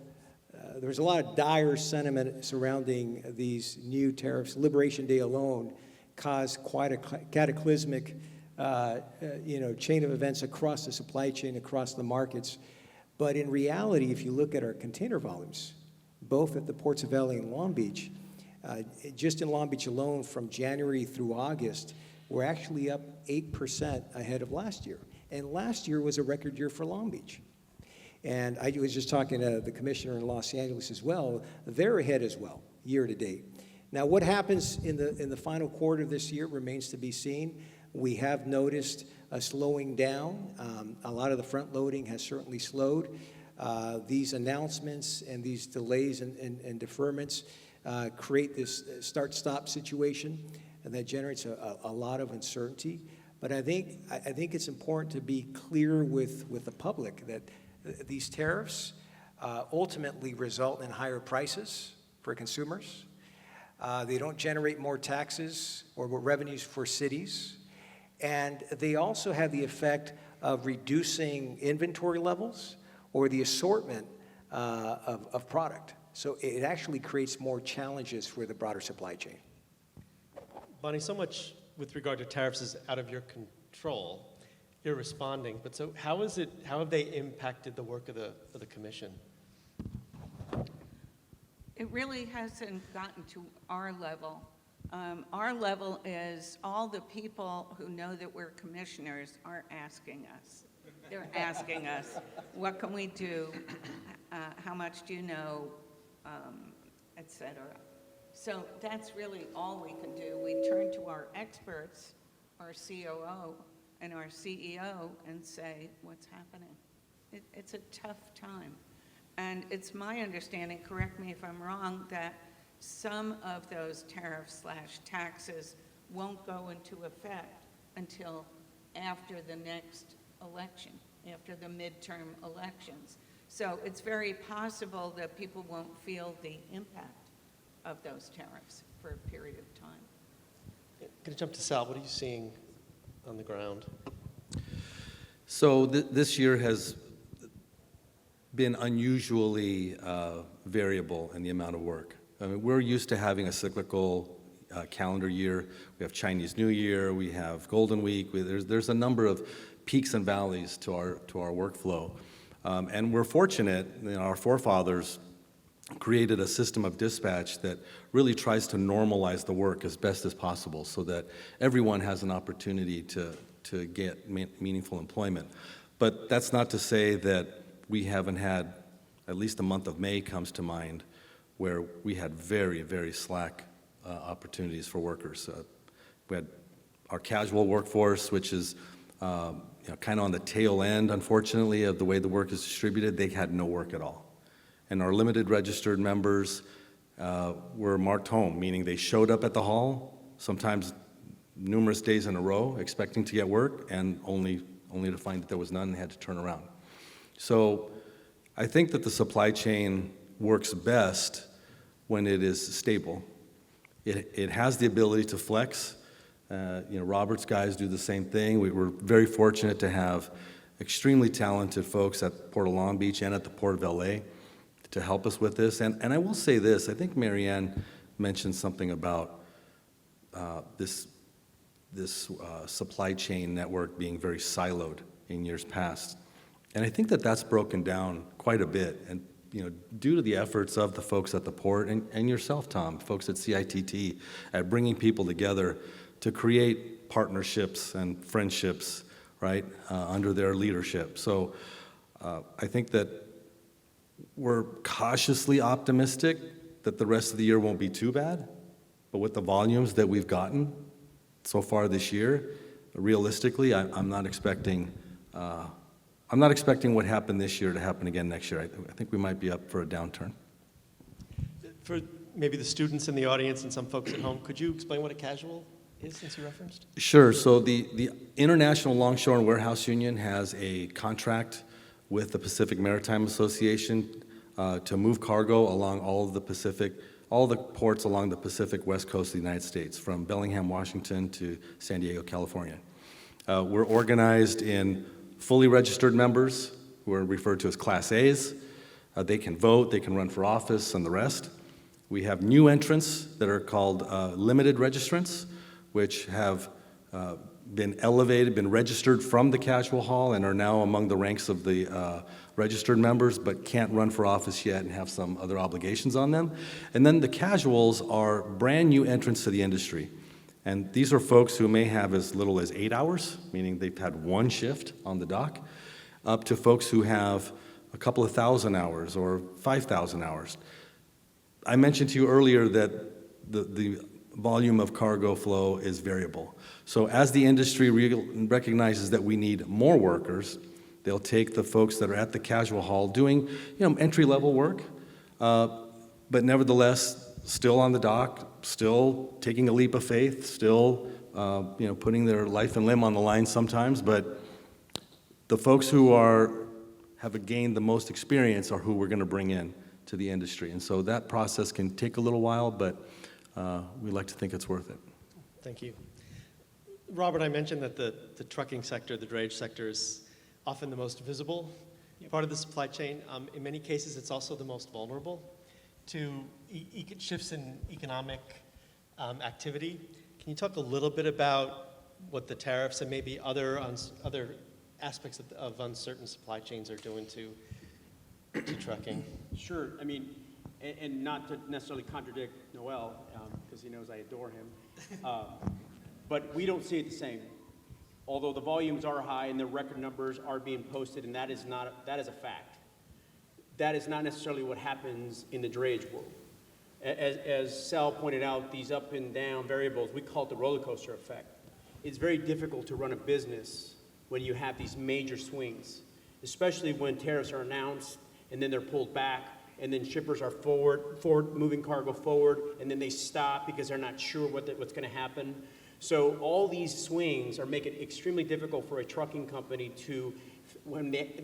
dire sentiment surrounding these new tariffs. Liberation Day alone caused quite a cataclysmic, chain of events across the supply chain, across the markets. But in reality, if you look at our container volumes, both at the ports of LA and Long Beach, just in Long Beach alone, from January through August, we're actually up 8% ahead of last year. And last year was a record year for Long Beach. And I was just talking to the commissioner in Los Angeles as well. They're ahead as well, year to date. Now, what happens in the final quarter of this year remains to be seen. We have noticed a slowing down. A lot of the front loading has certainly slowed. These announcements and these delays and deferments create this start-stop situation, and that generates a lot of uncertainty. But I think it's important to be clear with the public that these tariffs ultimately result in higher prices for consumers. They don't generate more taxes or more revenues for cities. And they also have the effect of reducing inventory levels or the assortment of product. So it actually creates more challenges for the broader supply chain. Bonnie, so much with regard to tariffs is out of your control. You're responding, but so how have they impacted the work of the commission? It really hasn't gotten to our level. Our level is all the people who know that we're commissioners are asking us. They're asking us, what can we do? How much do you know? Et cetera. So that's really all we can do. We turn to our experts, our COO and our CEO, and say, what's happening? It's a tough time. And it's my understanding, correct me if I'm wrong, that some of those tariffs/taxes won't go into effect until after the next election, after the midterm elections. So it's very possible that people won't feel the impact of those tariffs for a period of time. Going to jump to Sal. What are you seeing on the ground? So this year has been unusually variable in the amount of work. I mean, we're used to having a cyclical calendar year. We have Chinese New Year, we have Golden Week. There's a number of peaks and valleys to our workflow. And we're fortunate, our forefathers created a system of dispatch that really tries to normalize the work as best as possible so that everyone has an opportunity to get meaningful employment. But that's not to say that we haven't had, at least the month of May comes to mind, where we had very, very slack opportunities for workers. We had our casual workforce, which is kind of on the tail end, unfortunately, of the way the work is distributed. They had no work at all. And our limited registered members were marked home, meaning they showed up at the hall, sometimes numerous days in a row, expecting to get work, and only to find that there was none and they had to turn around. So I think that the supply chain works best when it is stable. It has the ability to flex. Robert's guys do the same thing. We were very fortunate to have extremely talented folks at Port of Long Beach and at the Port of LA to help us with this. And I will say this, I think Marianne mentioned something about this supply chain network being very siloed in years past. And I think that that's broken down quite a bit. And due to the efforts of the folks at the port and yourself, Tom, folks at CITT, at bringing people together to create partnerships and friendships, right, under their leadership. So I think that we're cautiously optimistic that the rest of the year won't be too bad, but with the volumes that we've gotten so far this year, realistically, I'm not expecting what happened this year to happen again next year. I think we might be up for a downturn. For maybe the students in the audience and some folks at home, could you explain what a casual is, since you referenced? Sure. So the International Longshore and Warehouse Union has a contract with the Pacific Maritime Association to move cargo along all the ports along the Pacific West Coast of the United States, from Bellingham, Washington to San Diego, California. We're organized in fully registered members, who are referred to as Class A's. They can vote, they can run for office, and the rest. We have new entrants that are called limited registrants, which have been elevated, been registered from the casual hall, and are now among the ranks of the registered members, but can't run for office yet and have some other obligations on them. And then the casuals are brand new entrants to the industry. And these are folks who may have as little as 8 hours, meaning they've had one shift on the dock, up to folks who have a couple of thousand hours or 5,000 hours. I mentioned to you earlier that the volume of cargo flow is variable. So as the industry recognizes that we need more workers, they'll take the folks that are at the casual hall doing entry-level work, but nevertheless still on the dock, still taking a leap of faith, still putting their life and limb on the line sometimes. But the folks who have gained the most experience are who we're going to bring in to the industry. And so that process can take a little while, but we like to think it's worth it. Thank you. Robert, I mentioned that the trucking sector, the drayage sector, is often the most visible part of the supply chain. In many cases, it's also the most vulnerable to shifts in economic activity. Can you talk a little bit about what the tariffs and maybe other aspects of uncertain supply chains are doing to trucking? Sure. I mean, and not to necessarily contradict Noel, because he knows I adore him, but we don't see it the same. Although the volumes are high and the record numbers are being posted, and that is a fact. That is not necessarily what happens in the drayage world. As Sal pointed out, these up and down variables, we call it the roller coaster effect. It's very difficult to run a business when you have these major swings, especially when tariffs are announced and then they're pulled back, and then shippers are forward moving cargo forward, and then they stop because they're not sure what's going to happen. So all these swings are making it extremely difficult for a trucking company to,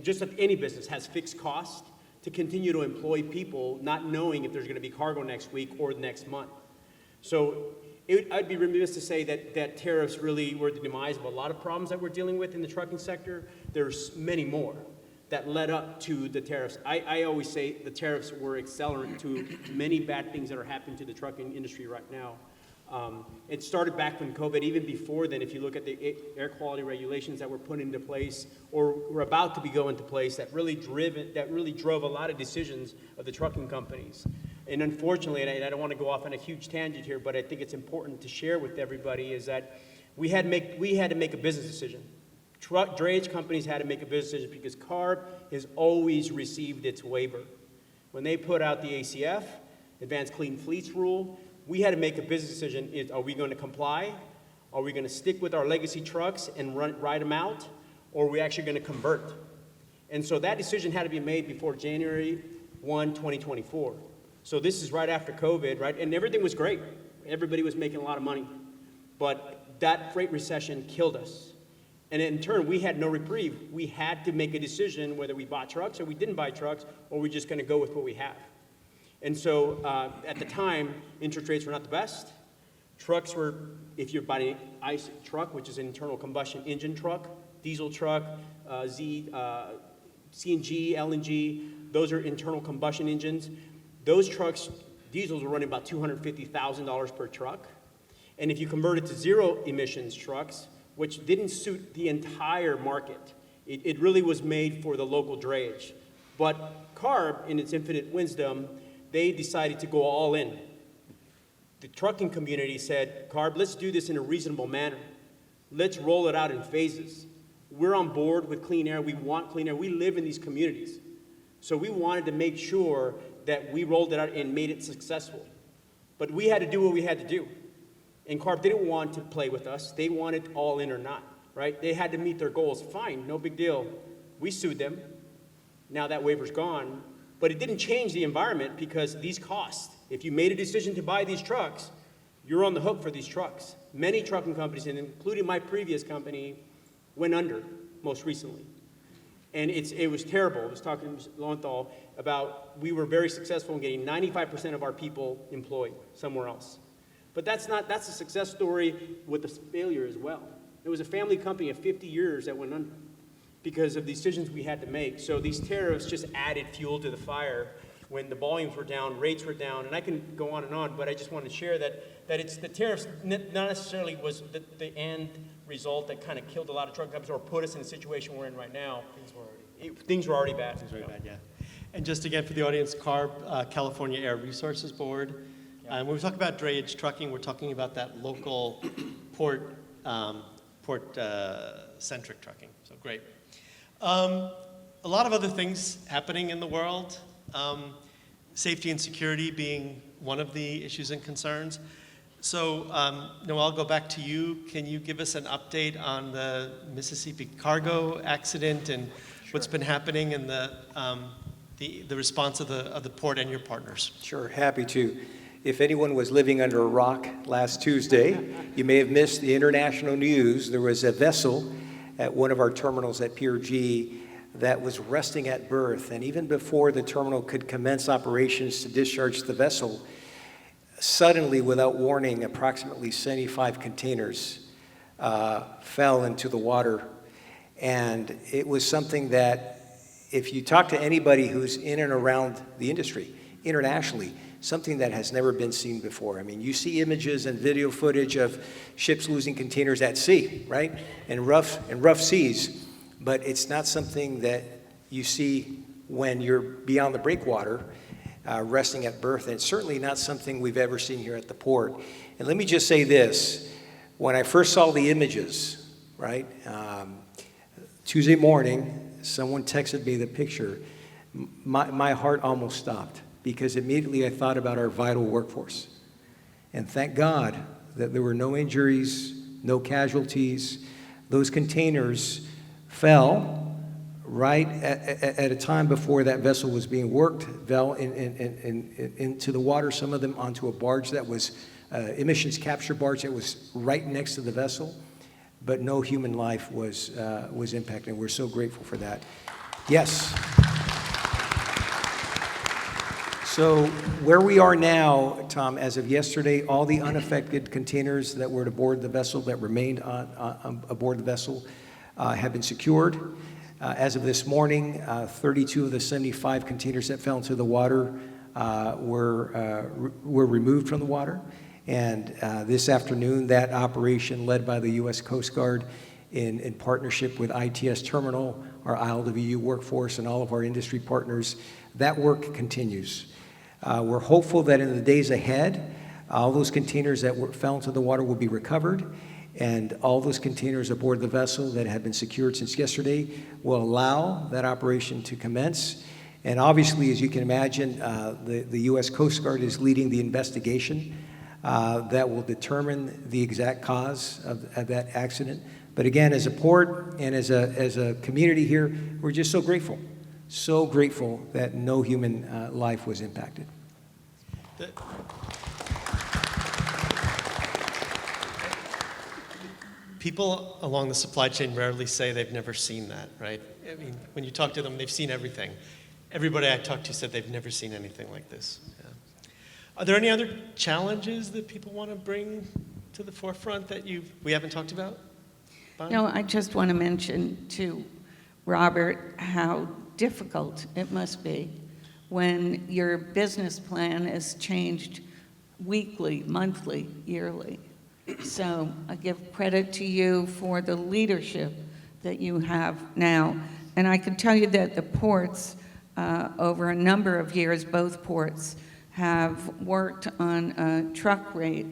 just like any business has fixed costs, to continue to employ people, not knowing if there's going to be cargo next week or the next month. So I'd be remiss to say that tariffs really were the demise of a lot of problems that we're dealing with in the trucking sector. There's many more that led up to the tariffs. I always say the tariffs were accelerant to many bad things that are happening to the trucking industry right now. It started back when COVID, even before then, if you look at the air quality regulations that were put into place or were about to be going into place that really drove a lot of decisions of the trucking companies. And unfortunately, and I don't want to go off on a huge tangent here, but I think it's important to share with everybody is that we had to make a business decision. Drayage companies had to make a business decision because CARB has always received its waiver. When they put out the ACF, Advanced Clean Fleets rule, we had to make a business decision. Are we going to comply? Are we going to stick with our legacy trucks and ride them out? Or are we actually going to convert? And so that decision had to be made before January 1, 2024. So this is right after COVID, right? And everything was great. Everybody was making a lot of money. But that freight recession killed us. And in turn, we had no reprieve. We had to make a decision whether we bought trucks or we didn't buy trucks, or we're just going to go with what we have. And so at the time, interest rates were not the best. Trucks were, if you're buying an ICE truck, which is an internal combustion engine truck, diesel truck, CNG, LNG, those are internal combustion engines. Those trucks, diesels were running about $250,000 per truck. And if you convert it to zero emissions trucks, which didn't suit the entire market, it really was made for the local drayage. But CARB, in its infinite wisdom, they decided to go all in. The trucking community said, CARB, let's do this in a reasonable manner. Let's roll it out in phases. We're on board with clean air. We want clean air. We live in these communities. So we wanted to make sure that we rolled it out and made it successful. But we had to do what we had to do. And CARB didn't want to play with us. They wanted all in or not, right? They had to meet their goals. Fine, no big deal. We sued them. Now that waiver's gone. But it didn't change the environment because these costs, if you made a decision to buy these trucks, you're on the hook for these trucks. Many trucking companies, and including my previous company, went under most recently. And it was terrible. I was talking to Lowenthal about we were very successful in getting 95% of our people employed somewhere else. But that's a success story with a failure as well. It was a family company of 50 years that went under because of decisions we had to make. So these tariffs just added fuel to the fire when the volumes were down, rates were down, and I can go on, but I just want to share that it's the tariffs not necessarily was the end result that kind of killed a lot of truck companies or put us in the situation we're in right now. Things were already bad. Things were already bad, yeah. And just again for the audience, CARB, California Air Resources Board. When we talk about drayage trucking, we're talking about that local port-centric trucking. So great. A lot of other things happening in the world, safety and security being one of the issues and concerns. So, Noel, I'll go back to you. Can you give us an update on the Mississippi cargo accident and what's been happening and the response of the port and your partners? Sure, happy to. If anyone was living under a rock last Tuesday, you may have missed the international news. There was a vessel at one of our terminals at Pier G that was resting at berth, and even before the terminal could commence operations to discharge the vessel, suddenly, without warning, approximately 75 containers fell into the water. And it was something that, if you talk to anybody who's in and around the industry, internationally, something that has never been seen before. I mean, you see images and video footage of ships losing containers at sea, right? In rough seas, but it's not something that you see when you're beyond the breakwater, resting at berth, and it's certainly not something we've ever seen here at the port. And let me just say this, when I first saw the images, right, Tuesday morning, someone texted me the picture, my heart almost stopped, because immediately I thought about our vital workforce. And thank God that there were no injuries, no casualties. Those containers fell right at a time before that vessel was being worked, fell into the water, some of them onto a barge that was, emissions capture barge that was right next to the vessel, but no human life was impacted, and we're so grateful for that. Yes. So where we are now, Tom, as of yesterday, all the unaffected containers that were aboard the vessel, that remained aboard the vessel, have been secured. As of this morning, 32 of the 75 containers that fell into the water were removed from the water. And this afternoon, that operation led by the U.S. Coast Guard in partnership with ITS Terminal, our ILWU workforce, and all of our industry partners, that work continues. We're hopeful that in the days ahead, all those containers that fell into the water will be recovered, and all those containers aboard the vessel that have been secured since yesterday will allow that operation to commence. And obviously, as you can imagine, the U.S. Coast Guard is leading the investigation that will determine the exact cause of that accident. But again, as a port and as a community here, we're just so grateful that no human life was impacted. People along the supply chain rarely say they've never seen that, right? I mean, when you talk to them, they've seen everything. Everybody I talked to said they've never seen anything like this. Yeah. Are there any other challenges that people want to bring to the forefront that we haven't talked about? Bonnie? No, I just want to mention to Robert how difficult it must be when your business plan is changed weekly, monthly, yearly. So I give credit to you for the leadership that you have now. And I can tell you that the ports, over a number of years, both ports have worked on a truck rate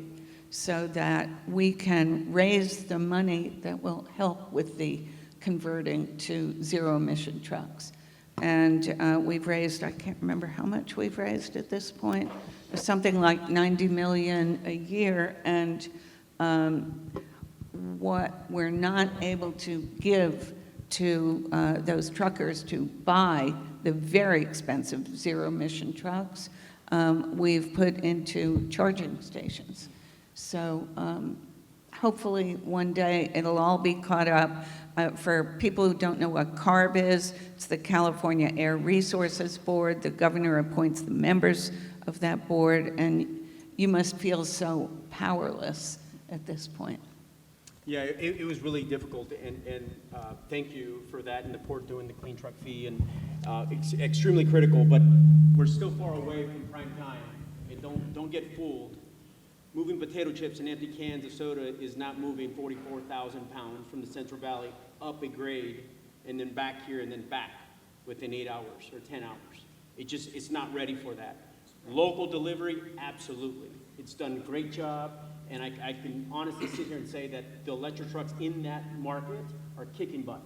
so that we can raise the money that will help with the converting to zero-emission trucks. And we've raised, I can't remember how much we've raised at this point, something like $90 million a year. And what we're not able to give to those truckers to buy the very expensive zero-emission trucks, we've put into charging stations. So hopefully one day it'll all be caught up. For people who don't know what CARB is, it's the California Air Resources Board. The governor appoints the members of that board, and you must feel so powerless at this point. Yeah, it was really difficult, and thank you for that, and the port doing the clean truck fee, and it's extremely critical, but we're still far away from prime time, and don't get fooled. Moving potato chips and empty cans of soda is not moving 44,000 pounds from the Central Valley up a grade and then back here and then back within 8 hours or 10 hours. It's not ready for that. Local delivery, absolutely. It's done a great job, and I can honestly sit here and say that the electric trucks in that market are kicking butt,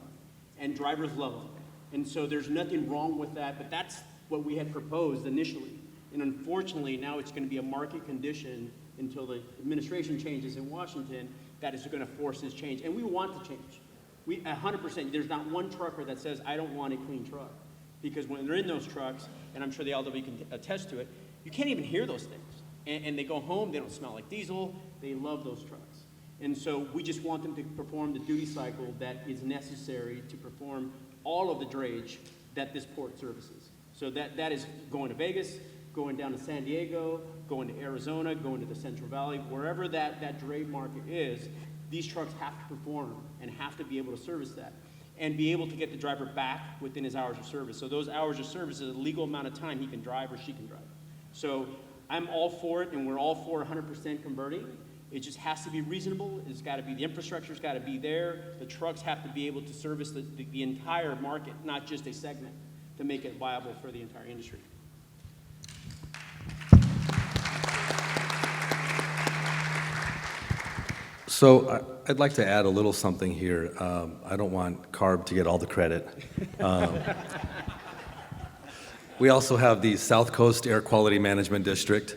and drivers love them. And so there's nothing wrong with that, but that's what we had proposed initially. And unfortunately, now it's going to be a market condition until the administration changes in Washington that is going to force this change. And we want to change. 100%, there's not one trucker that says, I don't want a clean truck. Because when they're in those trucks, and I'm sure the LW can attest to it, you can't even hear those things. And they go home, they don't smell like diesel, they love those trucks. And so we just want them to perform the duty cycle that is necessary to perform all of the drayage that this port services. So that is going to Vegas, going down to San Diego, going to Arizona, going to the Central Valley, wherever that dray market is, these trucks have to perform and have to be able to service that and be able to get the driver back within his hours of service. So those hours of service is a legal amount of time he can drive or she can drive. So I'm all for it, and we're all for 100% converting. It just has to be reasonable. It's got to be, the infrastructure's got to be there. The trucks have to be able to service the entire market, not just a segment, to make it viable for the entire industry. So I'd like to add a little something here. I don't want CARB to get all the credit. We also have the South Coast Air Quality Management District,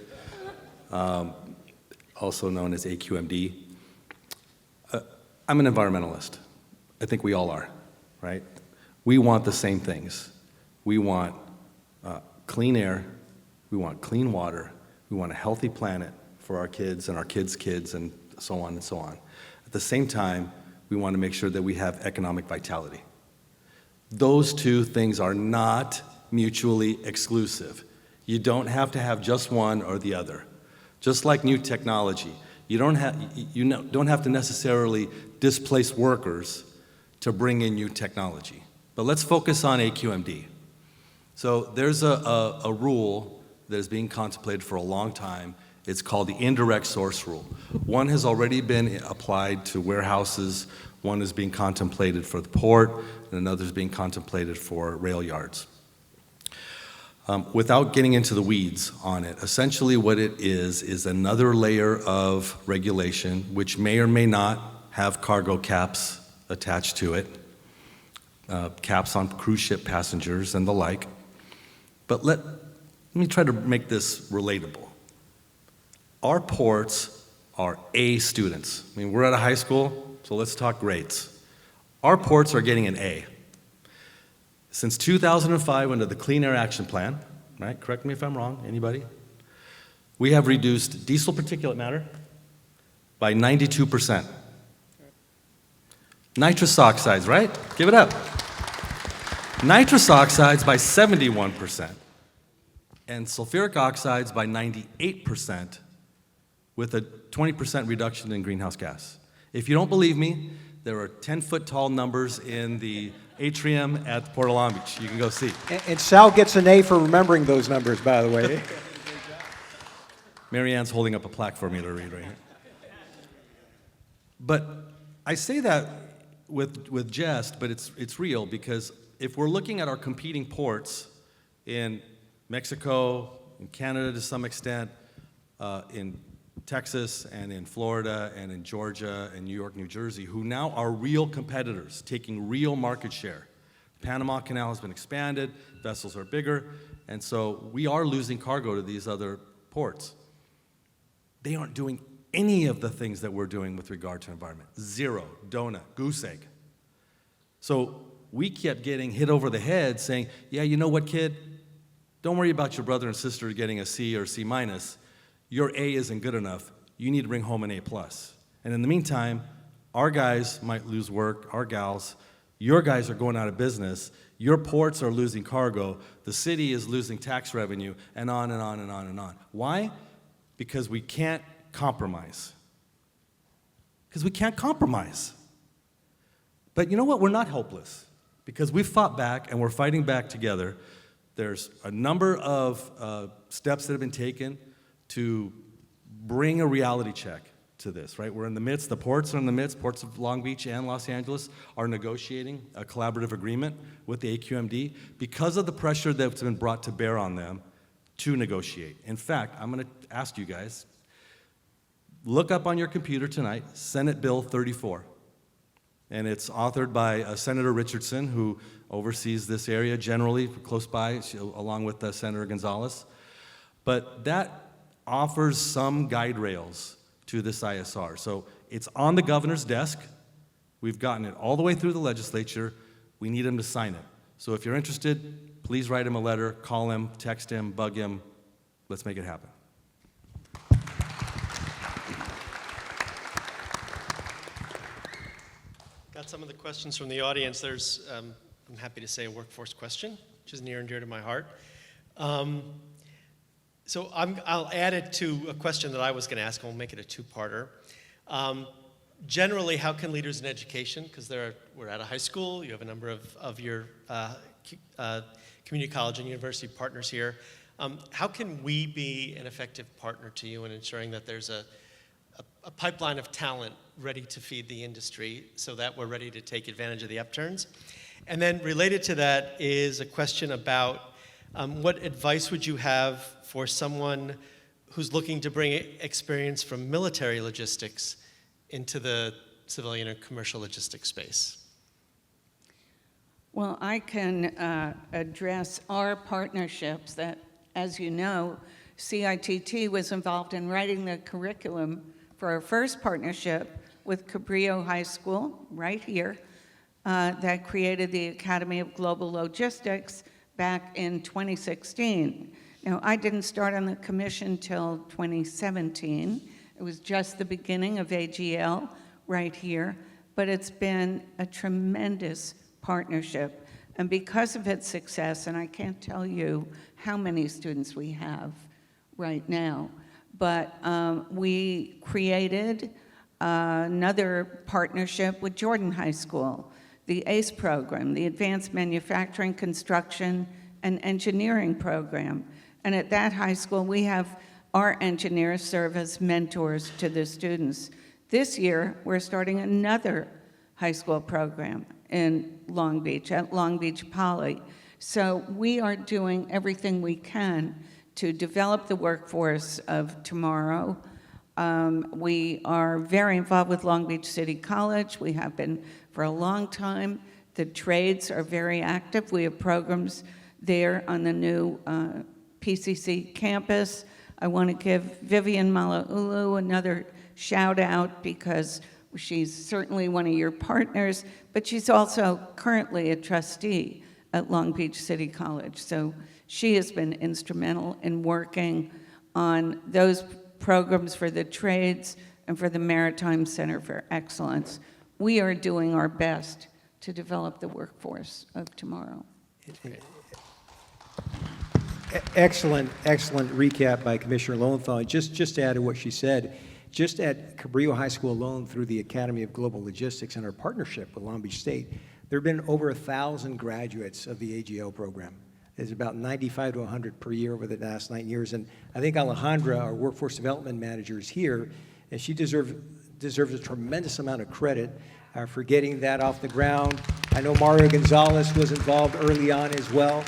also known as AQMD. I'm an environmentalist. I think we all are, right? We want the same things. We want clean air, we want clean water, we want a healthy planet for our kids and our kids' kids and so on and so on. At the same time, we want to make sure that we have economic vitality. Those two things are not mutually exclusive. You don't have to have just one or the other. Just like new technology, you don't have to necessarily displace workers to bring in new technology. But let's focus on AQMD. So there's a rule that is being contemplated for a long time. It's called the indirect source rule. One has already been applied to warehouses, one is being contemplated for the port, and another is being contemplated for rail yards. Without getting into the weeds on it, essentially what it is another layer of regulation which may or may not have cargo caps attached to it, caps on cruise ship passengers and the like. But let me try to make this relatable. Our ports are A students. I mean, we're at a high school, so let's talk grades. Our ports are getting an A. Since 2005, under the Clean Air Action Plan, right? Correct me if I'm wrong, anybody? We have reduced diesel particulate matter by 92%. Nitrous oxides, right? Give it up. Nitrous oxides by 71%. And sulfuric oxides by 98%, with a 20% reduction in greenhouse gas. If you don't believe me, there are 10-foot tall numbers in the atrium at Port of Long Beach. You can go see. And Sal gets an A for remembering those numbers, by the way. Mary Ann's holding up a plaque for me to read right here. But I say that with jest, but it's real, because if we're looking at our competing ports in Mexico, in Canada to some extent, in Texas and in Florida and in Georgia and New York, New Jersey, who now are real competitors, taking real market share. The Panama Canal has been expanded, vessels are bigger, and so we are losing cargo to these other ports. They aren't doing any of the things that we're doing with regard to environment. Zero, donut, goose egg. So we kept getting hit over the head saying, yeah, you know what, kid? Don't worry about your brother and sister getting a C or C minus. Your A isn't good enough. You need to bring home an A+. And in the meantime, our guys might lose work, our gals, your guys are going out of business, your ports are losing cargo, the city is losing tax revenue, and on and on and on and on. Why? Because we can't compromise. Because we can't compromise. But you know what? We're not helpless, because we fought back and we're fighting back together. There's a number of steps that have been taken to bring a reality check to this, right? We're in the midst, the ports are in the midst, ports of Long Beach and Los Angeles are negotiating a collaborative agreement with the AQMD because of the pressure that's been brought to bear on them to negotiate. In fact, I'm gonna ask you guys, look up on your computer tonight, Senate Bill 34. And it's authored by Senator Richardson, who oversees this area generally, close by, along with Senator Gonzalez. But that offers some guide rails to this ISR. So it's on the governor's desk. We've gotten it all the way through the legislature. We need him to sign it. So if you're interested, please write him a letter, call him, text him, bug him. Let's make it happen. Got some of the questions from the audience. There's, I'm happy to say, a workforce question, which is near and dear to my heart. So I'll add it to a question that I was going to ask, and we'll make it a two-parter. generally, how can leaders in education, because we're at a high school, you have a number of your community college and university partners here, how can we be an effective partner to you in ensuring that there's a pipeline of talent ready to feed the industry so that we're ready to take advantage of the upturns? And then related to that is a question about what advice would you have for someone who's looking to bring experience from military logistics into the civilian or commercial logistics space? Well, I can address our partnerships that, as you know, CITT was involved in writing the curriculum for our first partnership with Cabrillo High School, right here, that created the Academy of Global Logistics back in 2016. Now, I didn't start on the commission till 2017. It was just the beginning of AGL right here, but it's been a tremendous partnership. And because of its success, and I can't tell you how many students we have right now, but we created another partnership with Jordan High School, the ACE program, the Advanced Manufacturing, Construction, and Engineering program. And at that high school, we have our engineers serve as mentors to the students. This year, we're starting another high school program in Long Beach, at Long Beach Poly. So we are doing everything we can to develop the workforce of tomorrow. We are very involved with Long Beach City College. We have been for a long time. The trades are very active. We have programs there on the new PCC campus. I want to give Vivian Malauulu another shout out because she's certainly one of your partners, but she's also currently a trustee at Long Beach City College. So she has been instrumental in working on those programs for the trades and for the Maritime Center for Excellence. We are doing our best to develop the workforce of tomorrow. Excellent recap by Commissioner Lowenthal. Just to add to what she said, just at Cabrillo High School alone through the Academy of Global Logistics and our partnership with Long Beach State, there have been over 1,000 graduates of the AGL program. There's about 95 to 100 per year over the last 9 years. And I think Alejandra, our workforce development manager, is here, and she deserves a tremendous amount of credit for getting that off the ground. I know Mario Gonzalez was involved early on as well.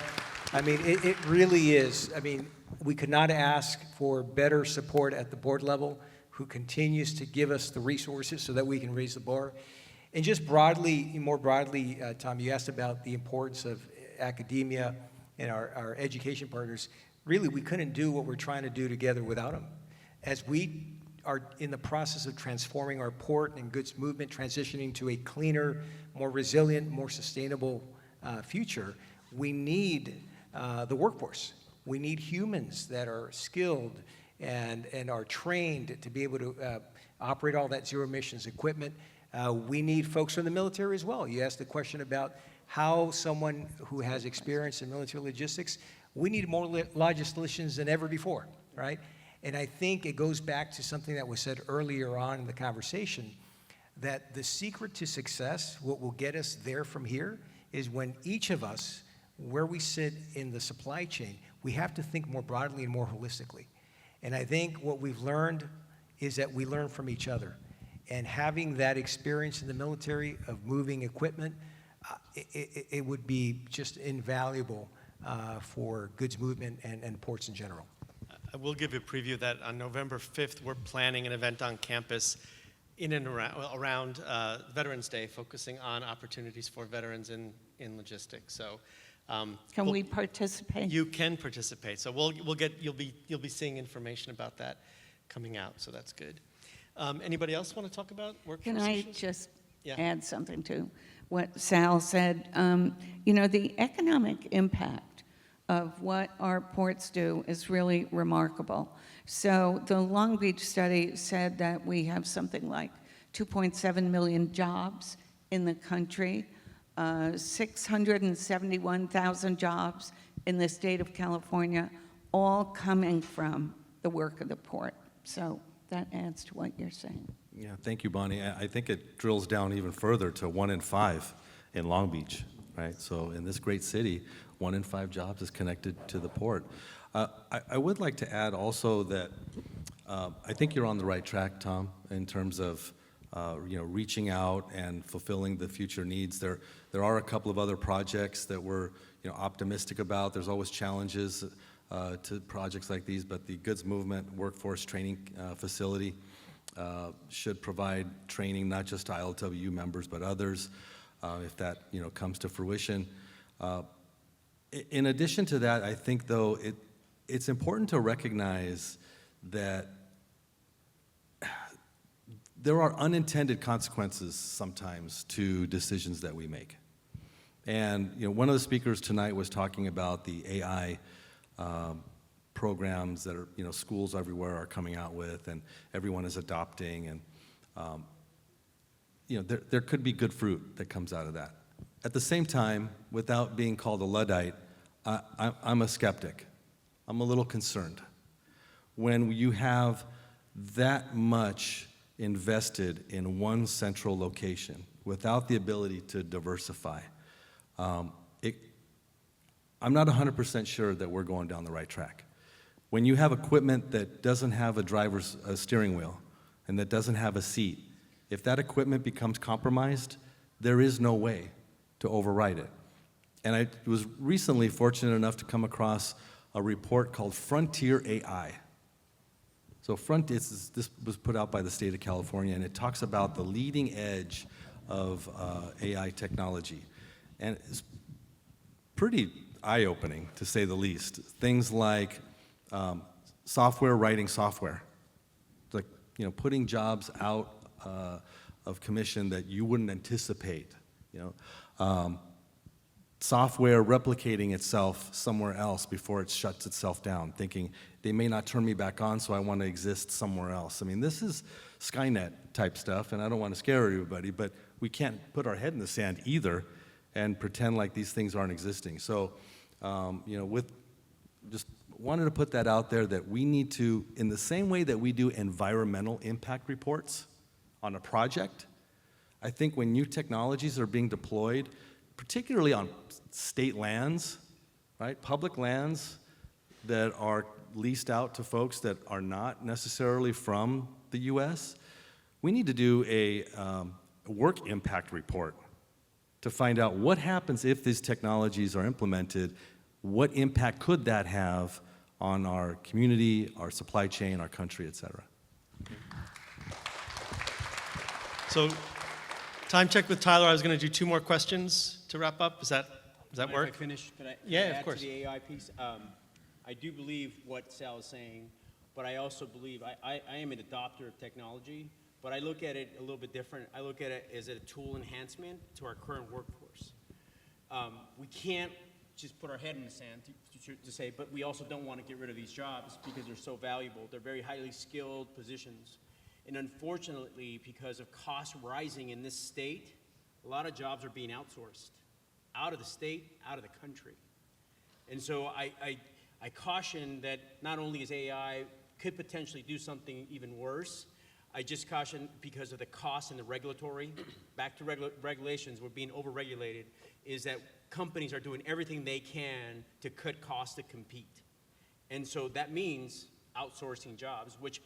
I mean, it really is. I mean, we could not ask for better support at the board level, who continues to give us the resources so that we can raise the bar. And just broadly, more broadly, Tom, you asked about the importance of academia and our education partners. Really, we couldn't do what we're trying to do together without them. As we are in the process of transforming our port and goods movement, transitioning to a cleaner, more resilient, more sustainable future, we need the workforce. We need humans that are skilled and are trained to be able to operate all that zero emissions equipment. We need folks from the military as well. You asked the question about how someone who has experience in military logistics, we need more logisticians than ever before, right? And I think it goes back to something that was said earlier on in the conversation, that the secret to success, what will get us there from here, is when each of us, where we sit in the supply chain, we have to think more broadly and more holistically. And I think what we've learned is that we learn from each other. And having that experience in the military of moving equipment, it would be just invaluable for goods movement and ports in general. I will give you a preview that on November 5th, we're planning an event on campus in and around Veterans Day, focusing on opportunities for veterans in logistics. So, can we participate? You can participate. So you'll be seeing information about that coming out. So that's good. Anybody else want to talk about workforce Can I issues? just Yeah. add something to what Sal said? You know, the economic impact of what our ports do is really remarkable. So the Long Beach study said that we have something like 2.7 million jobs in the country, 671,000 jobs in the state of California, all coming from the work of the port. So that adds to what you're saying. Yeah, thank you, Bonnie. I think it drills down even further to 1 in 5 in Long Beach, right? So in this great city, 1 in 5 jobs is connected to the port. I would like to add also that I think you're on the right track, Tom, in terms of reaching out and fulfilling the future needs. There are a couple of other projects that we're optimistic about. There's always challenges to projects like these, but the Goods Movement Workforce Training Facility should provide training not just to ILWU members but others, if that comes to fruition. In addition to that, I think though it's important to recognize that there are unintended consequences sometimes to decisions that we make. And one of the speakers tonight was talking about the AI programs that are schools everywhere are coming out with, and everyone is adopting, and there could be good fruit that comes out of that. At the same time, without being called a Luddite, I'm a skeptic. I'm a little concerned. When you have that much invested in one central location without the ability to diversify, I'm not 100% sure that we're going down the right track. When you have equipment that doesn't have a driver's steering wheel and that doesn't have a seat, if that equipment becomes compromised, there is no way to override it. And I was recently fortunate enough to come across a report called Frontier AI. So this was put out by the state of California, and it talks about the leading edge of AI technology. And it's pretty eye-opening, to say the least. Things like software writing software, like putting jobs out of commission that you wouldn't anticipate. Software replicating itself somewhere else before it shuts itself down, thinking they may not turn me back on, so I want to exist somewhere else. I mean, this is Skynet type stuff, and I don't want to scare everybody, but we can't put our head in the sand either and pretend like these things aren't existing. So, just wanted to put that out there, that we need to, in the same way that we do environmental impact reports on a project, I think when new technologies are being deployed, particularly on state lands, right, public lands that are leased out to folks that are not necessarily from the U.S., we need to do a work impact report to find out what happens if these technologies are implemented. What impact could that have on our community, our supply chain, our country, et cetera? So, time check with Tyler. I was going to do 2 more questions to wrap up. Does that work? If I finish, could I Yeah, add of course. to the AI piece? I do believe what Sal is saying, but I also believe I am an adopter of technology, but I look at it a little bit different. I look at it as a tool enhancement to our current workforce. We can't just put our head in the sand to say, but we also don't want to get rid of these jobs because they're so valuable. They're very highly skilled positions. And unfortunately, because of costs rising in this state, a lot of jobs are being outsourced out of the state, out of the country. And so I caution that not only is AI could potentially do something even worse, I just caution because of the cost and the regulatory, back to regulations, we're being over-regulated, is that companies are doing everything they can to cut costs to compete. And so that means outsourcing jobs, which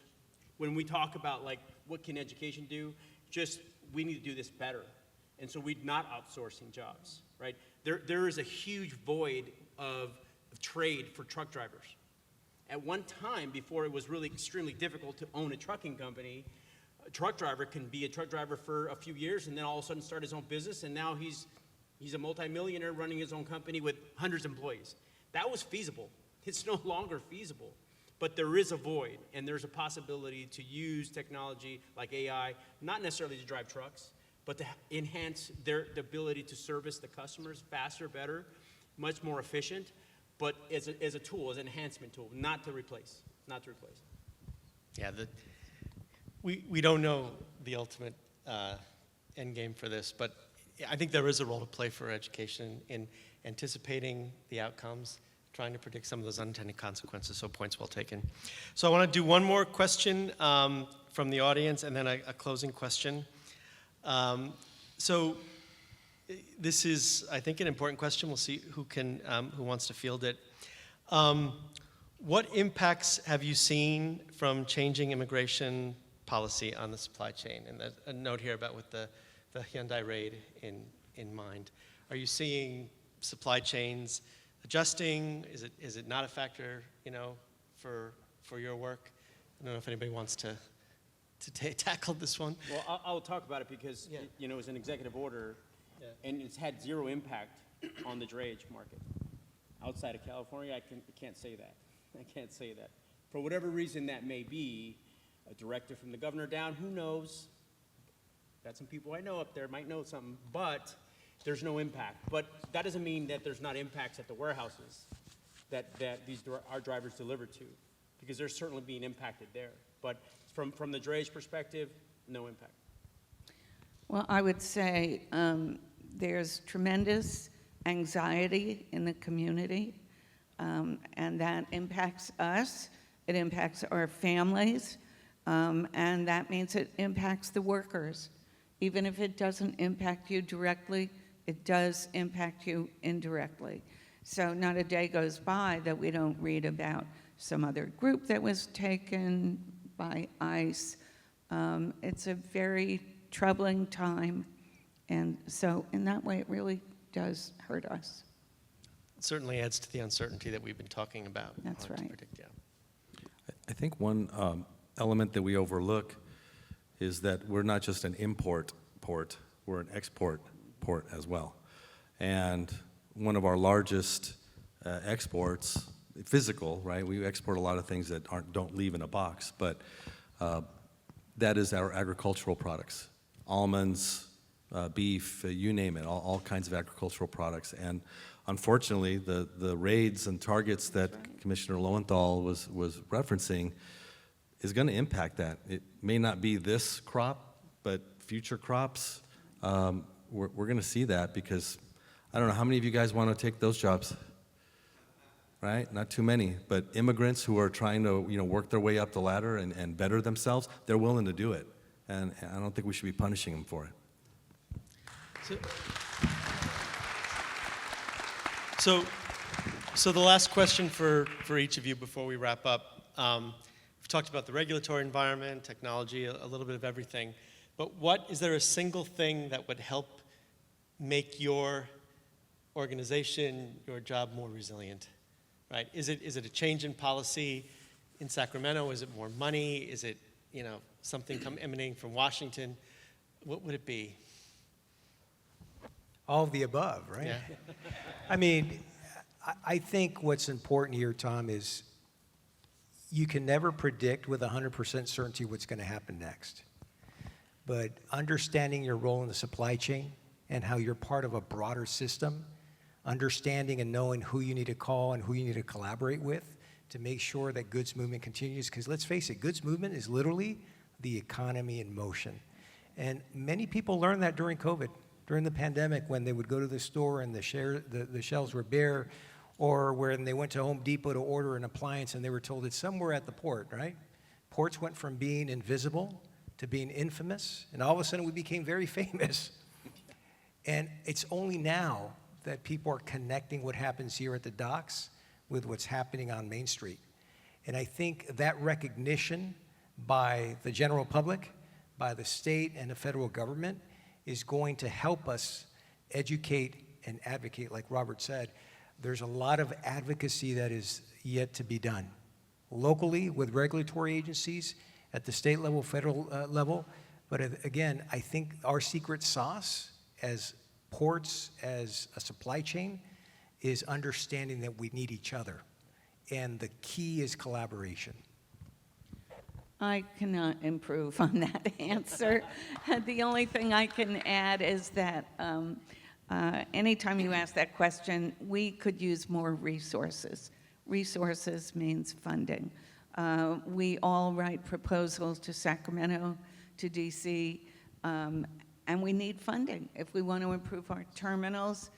when we talk about like what can education do, just we need to do this better. And so we're not outsourcing jobs, right? There is a huge void of trade for truck drivers. At one time, before it was really extremely difficult to own a trucking company, a truck driver can be a truck driver for a few years and then all of a sudden start his own business, and now he's a multimillionaire running his own company with hundreds of employees. That was feasible. It's no longer feasible. But there is a void, and there's a possibility to use technology like AI, not necessarily to drive trucks, but to enhance the ability to service the customers faster, better, much more efficient, but as a tool, as an enhancement tool, not to replace, not to replace. Yeah, we don't know the ultimate end game for this, but I think there is a role to play for education in anticipating the outcomes, trying to predict some of those unintended consequences, so points well taken. So I want to do one more question from the audience and then a closing question. So this is, I think, an important question. We'll see who wants to field it. What impacts have you seen from changing immigration policy on the supply chain? And there's a note here about with the Hyundai raid in mind. Are you seeing supply chains adjusting? Is it not a factor, for your work? I don't know if anybody wants to tackle this one. Well, I'll talk about it because, it was an executive order, and it's had zero impact on the drayage market. Outside of California, I can't say that. I can't say that. For whatever reason that may be, a directive from the governor down, who knows? Got some people I know up there might know something, but there's no impact. But that doesn't mean that there's not impacts at the warehouses that our drivers deliver to, because they're certainly being impacted there. But from the drayage perspective, no impact. Well, I would say there's tremendous anxiety in the community, and that impacts us. It impacts our families, and that means it impacts the workers. Even if it doesn't impact you directly, it does impact you indirectly. So not a day goes by that we don't read about some other group that was taken by ICE. It's a very troubling time, and so in that way it really does hurt us. It certainly adds to the uncertainty that we've been talking about. That's Hard to right. predict, yeah. I think one element that we overlook is that we're not just an import port, we're an export port as well. And one of our largest exports, physical, right? We export a lot of things that don't leave in a box, but that is our agricultural products. Almonds, beef, you name it, all kinds of agricultural products. And unfortunately, the raids and targets that Commissioner Lowenthal was referencing is going to impact that. It may not be this crop, but future crops, we're going to see that, because I don't know how many of you guys want to take those jobs, right? Not too many, but immigrants who are trying to work their way up the ladder and better themselves, they're willing to do it, and I don't think we should be punishing them for it. So the last question for each of you before we wrap up. We've talked about the regulatory environment, technology, a little bit of everything. But is there a single thing that would help make your organization, your job more resilient? Right? Is it a change in policy in Sacramento? Is it more money? Is it something emanating from Washington? What would it be? All of the above, right? Yeah. I mean, I think what's important here, Tom, is you can never predict with 100% certainty what's going to happen next. But understanding your role in the supply chain and how you're part of a broader system, understanding and knowing who you need to call and who you need to collaborate with to make sure that goods movement continues. Because let's face it, goods movement is literally the economy in motion. And many people learned that during COVID, during the pandemic, when they would go to the store and the shelves were bare, or when they went to Home Depot to order an appliance and they were told it's somewhere at the port, right? Ports went from being invisible to being infamous, and all of a sudden we became very famous. And it's only now that people are connecting what happens here at the docks with what's happening on Main Street. And I think that recognition by the general public, by the state and the federal government, is going to help us educate and advocate. Like Robert said, there's a lot of advocacy that is yet to be done. Locally, with regulatory agencies, at the state level, federal level. But again, I think our secret sauce as ports, as a supply chain, is understanding that we need each other. And the key is collaboration. I cannot improve on that answer. The only thing I can add is that anytime you ask that question, we could use more resources. Resources means funding. We all write proposals to Sacramento, to DC, and we need funding. If we want to improve our terminals,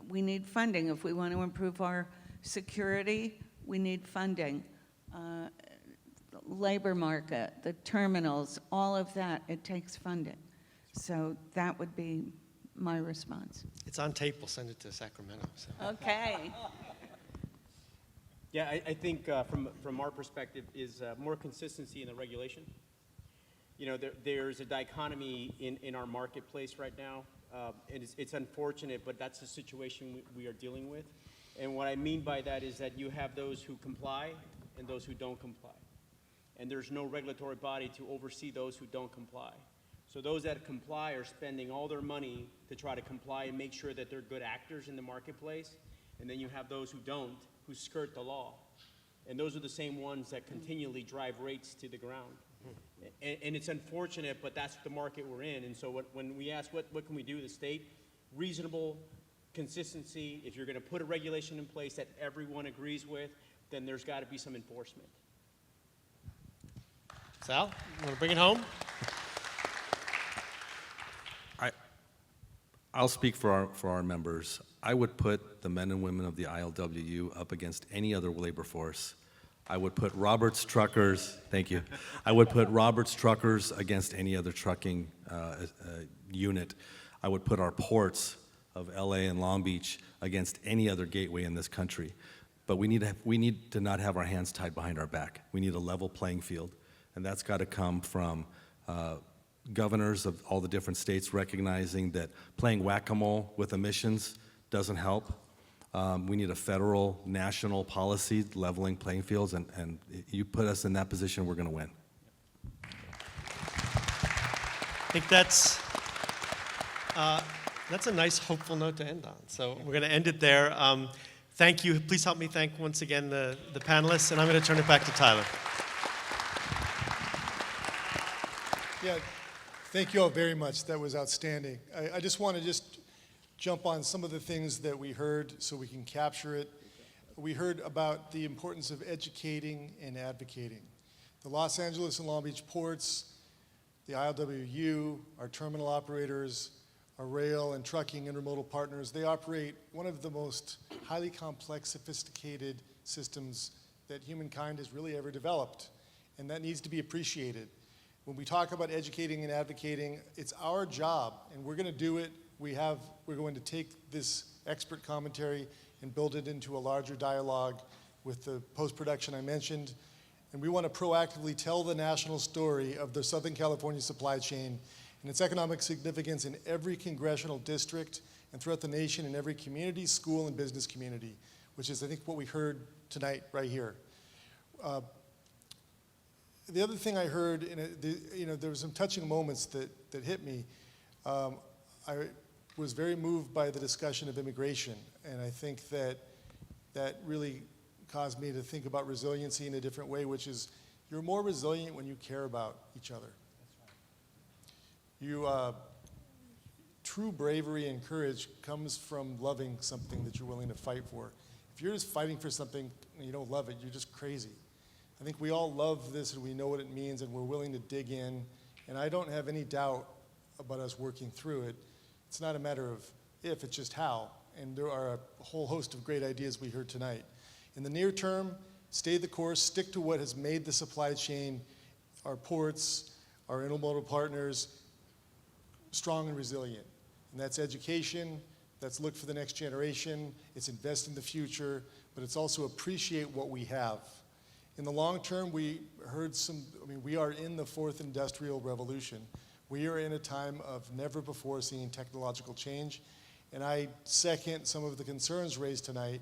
we need funding. If we want to improve our security, we need funding. Labor market, the terminals, all of that, it takes funding. So that would be my response. It's on tape. We'll send it to Sacramento. So. Okay. Yeah, I think from our perspective is more consistency in the regulation. You know, there's a dichotomy in our marketplace right now. And it's unfortunate, but that's the situation we are dealing with. And what I mean by that is that you have those who comply and those who don't comply. And there's no regulatory body to oversee those who don't comply. So those that comply are spending all their money to try to comply and make sure that they're good actors in the marketplace. And then you have those who don't, who skirt the law. And those are the same ones that continually drive rates to the ground. And it's unfortunate, but that's the market we're in. And so when we ask what can we do as a state, reasonable consistency. If you're going to put a regulation in place that everyone agrees with, then there's got to be some enforcement. Sal, you want to bring it home? I'll speak for our members. I would put the men and women of the ILWU up against any other labor force. I would put Robert's truckers, thank you. I would put Robert's truckers against any other trucking unit. I would put our ports of LA and Long Beach against any other gateway in this country. But we need to not have our hands tied behind our back. We need a level playing field. And that's got to come from governors of all the different states recognizing that playing whack-a-mole with emissions doesn't help. We need a federal, national policy leveling playing fields, and you put us in that position, we're going to win. I think that's a nice, hopeful note to end on. So we're going to end it there. Thank you. Please help me thank once again the panelists, and I'm going to turn it back to Tyler. Yeah, thank you all very much. That was outstanding. I just want to jump on some of the things that we heard so we can capture it. We heard about the importance of educating and advocating. The Los Angeles and Long Beach ports, the ILWU, our terminal operators, our rail and trucking intermodal partners, they operate one of the most highly complex, sophisticated systems that humankind has really ever developed, and that needs to be appreciated. When we talk about educating and advocating, it's our job, and we're going to do it. We're going to take this expert commentary and build it into a larger dialogue with the post-production I mentioned. And we want to proactively tell the national story of the Southern California supply chain and its economic significance in every congressional district and throughout the nation in every community, school, and business community, which is, I think, what we heard tonight right here. The other thing I heard, there were some touching moments that hit me. I was very moved by the discussion of immigration, and I think that really caused me to think about resiliency in a different way, which is you're more resilient when you care about each other. True bravery and courage comes from loving something that you're willing to fight for. If you're just fighting for something and you don't love it, you're just crazy. I think we all love this and we know what it means and we're willing to dig in, and I don't have any doubt about us working through it. It's not a matter of if, it's just how. And there are a whole host of great ideas we heard tonight. In the near term, stay the course, stick to what has made the supply chain, our ports, our intermodal partners, strong and resilient. And that's education, that's look for the next generation, it's invest in the future, but it's also appreciate what we have. In the long term, we heard we are in the fourth industrial revolution. We are in a time of never before seen technological change, and I second some of the concerns raised tonight.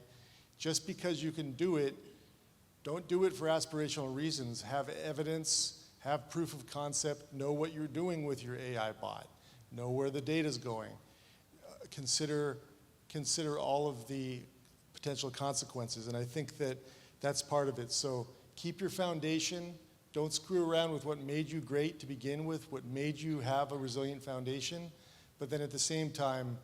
Just because you can do it, don't do it for aspirational reasons. Have evidence, have proof of concept, know what you're doing with your AI bot, know where the data's going. Consider all of the potential consequences, and I think that's part of it. So keep your foundation. Don't screw around with what made you great to begin with, what made you have a resilient foundation, but then at the same time,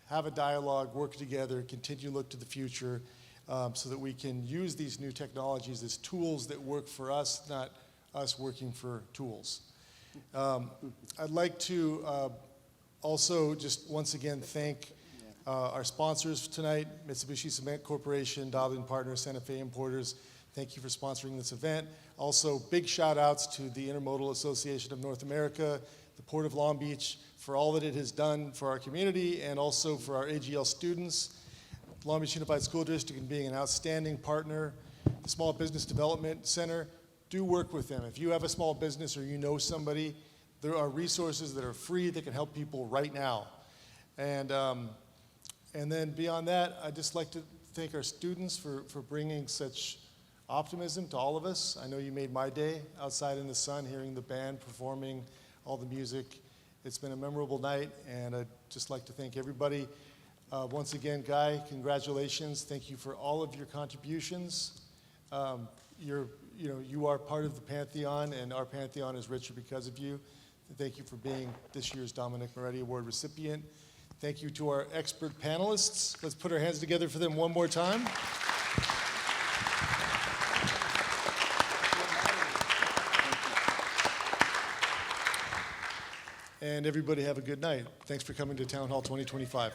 have a dialogue, work together, continue to look to the future so that we can use these new technologies as tools that work for us, not us working for tools. I'd like to also just once again thank Our sponsors tonight, Mitsubishi Cement Corporation, Dobbin Partners, Santa Fe Importers, thank you for sponsoring this event. Also, big shout outs to the Intermodal Association of North America, the Port of Long Beach, for all that it has done for our community and also for our AGL students. Long Beach Unified School District and being an outstanding partner. The Small Business Development Center, do work with them. If you have a small business or you know somebody, there are resources that are free that can help people right now. And then beyond that, I'd just like to thank our students for bringing such optimism to all of us. I know you made my day outside in the sun, hearing the band performing all the music. It's been a memorable night, and I'd just like to thank everybody. Once again, Guy, congratulations. Thank you for all of your contributions. You are part of the Pantheon, and our Pantheon is richer because of you. Thank you for being this year's Dominic Moretti Award recipient. Thank you to our expert panelists. Let's put our hands together for them one more time. And everybody have a good night. Thanks for coming to Town Hall 2025.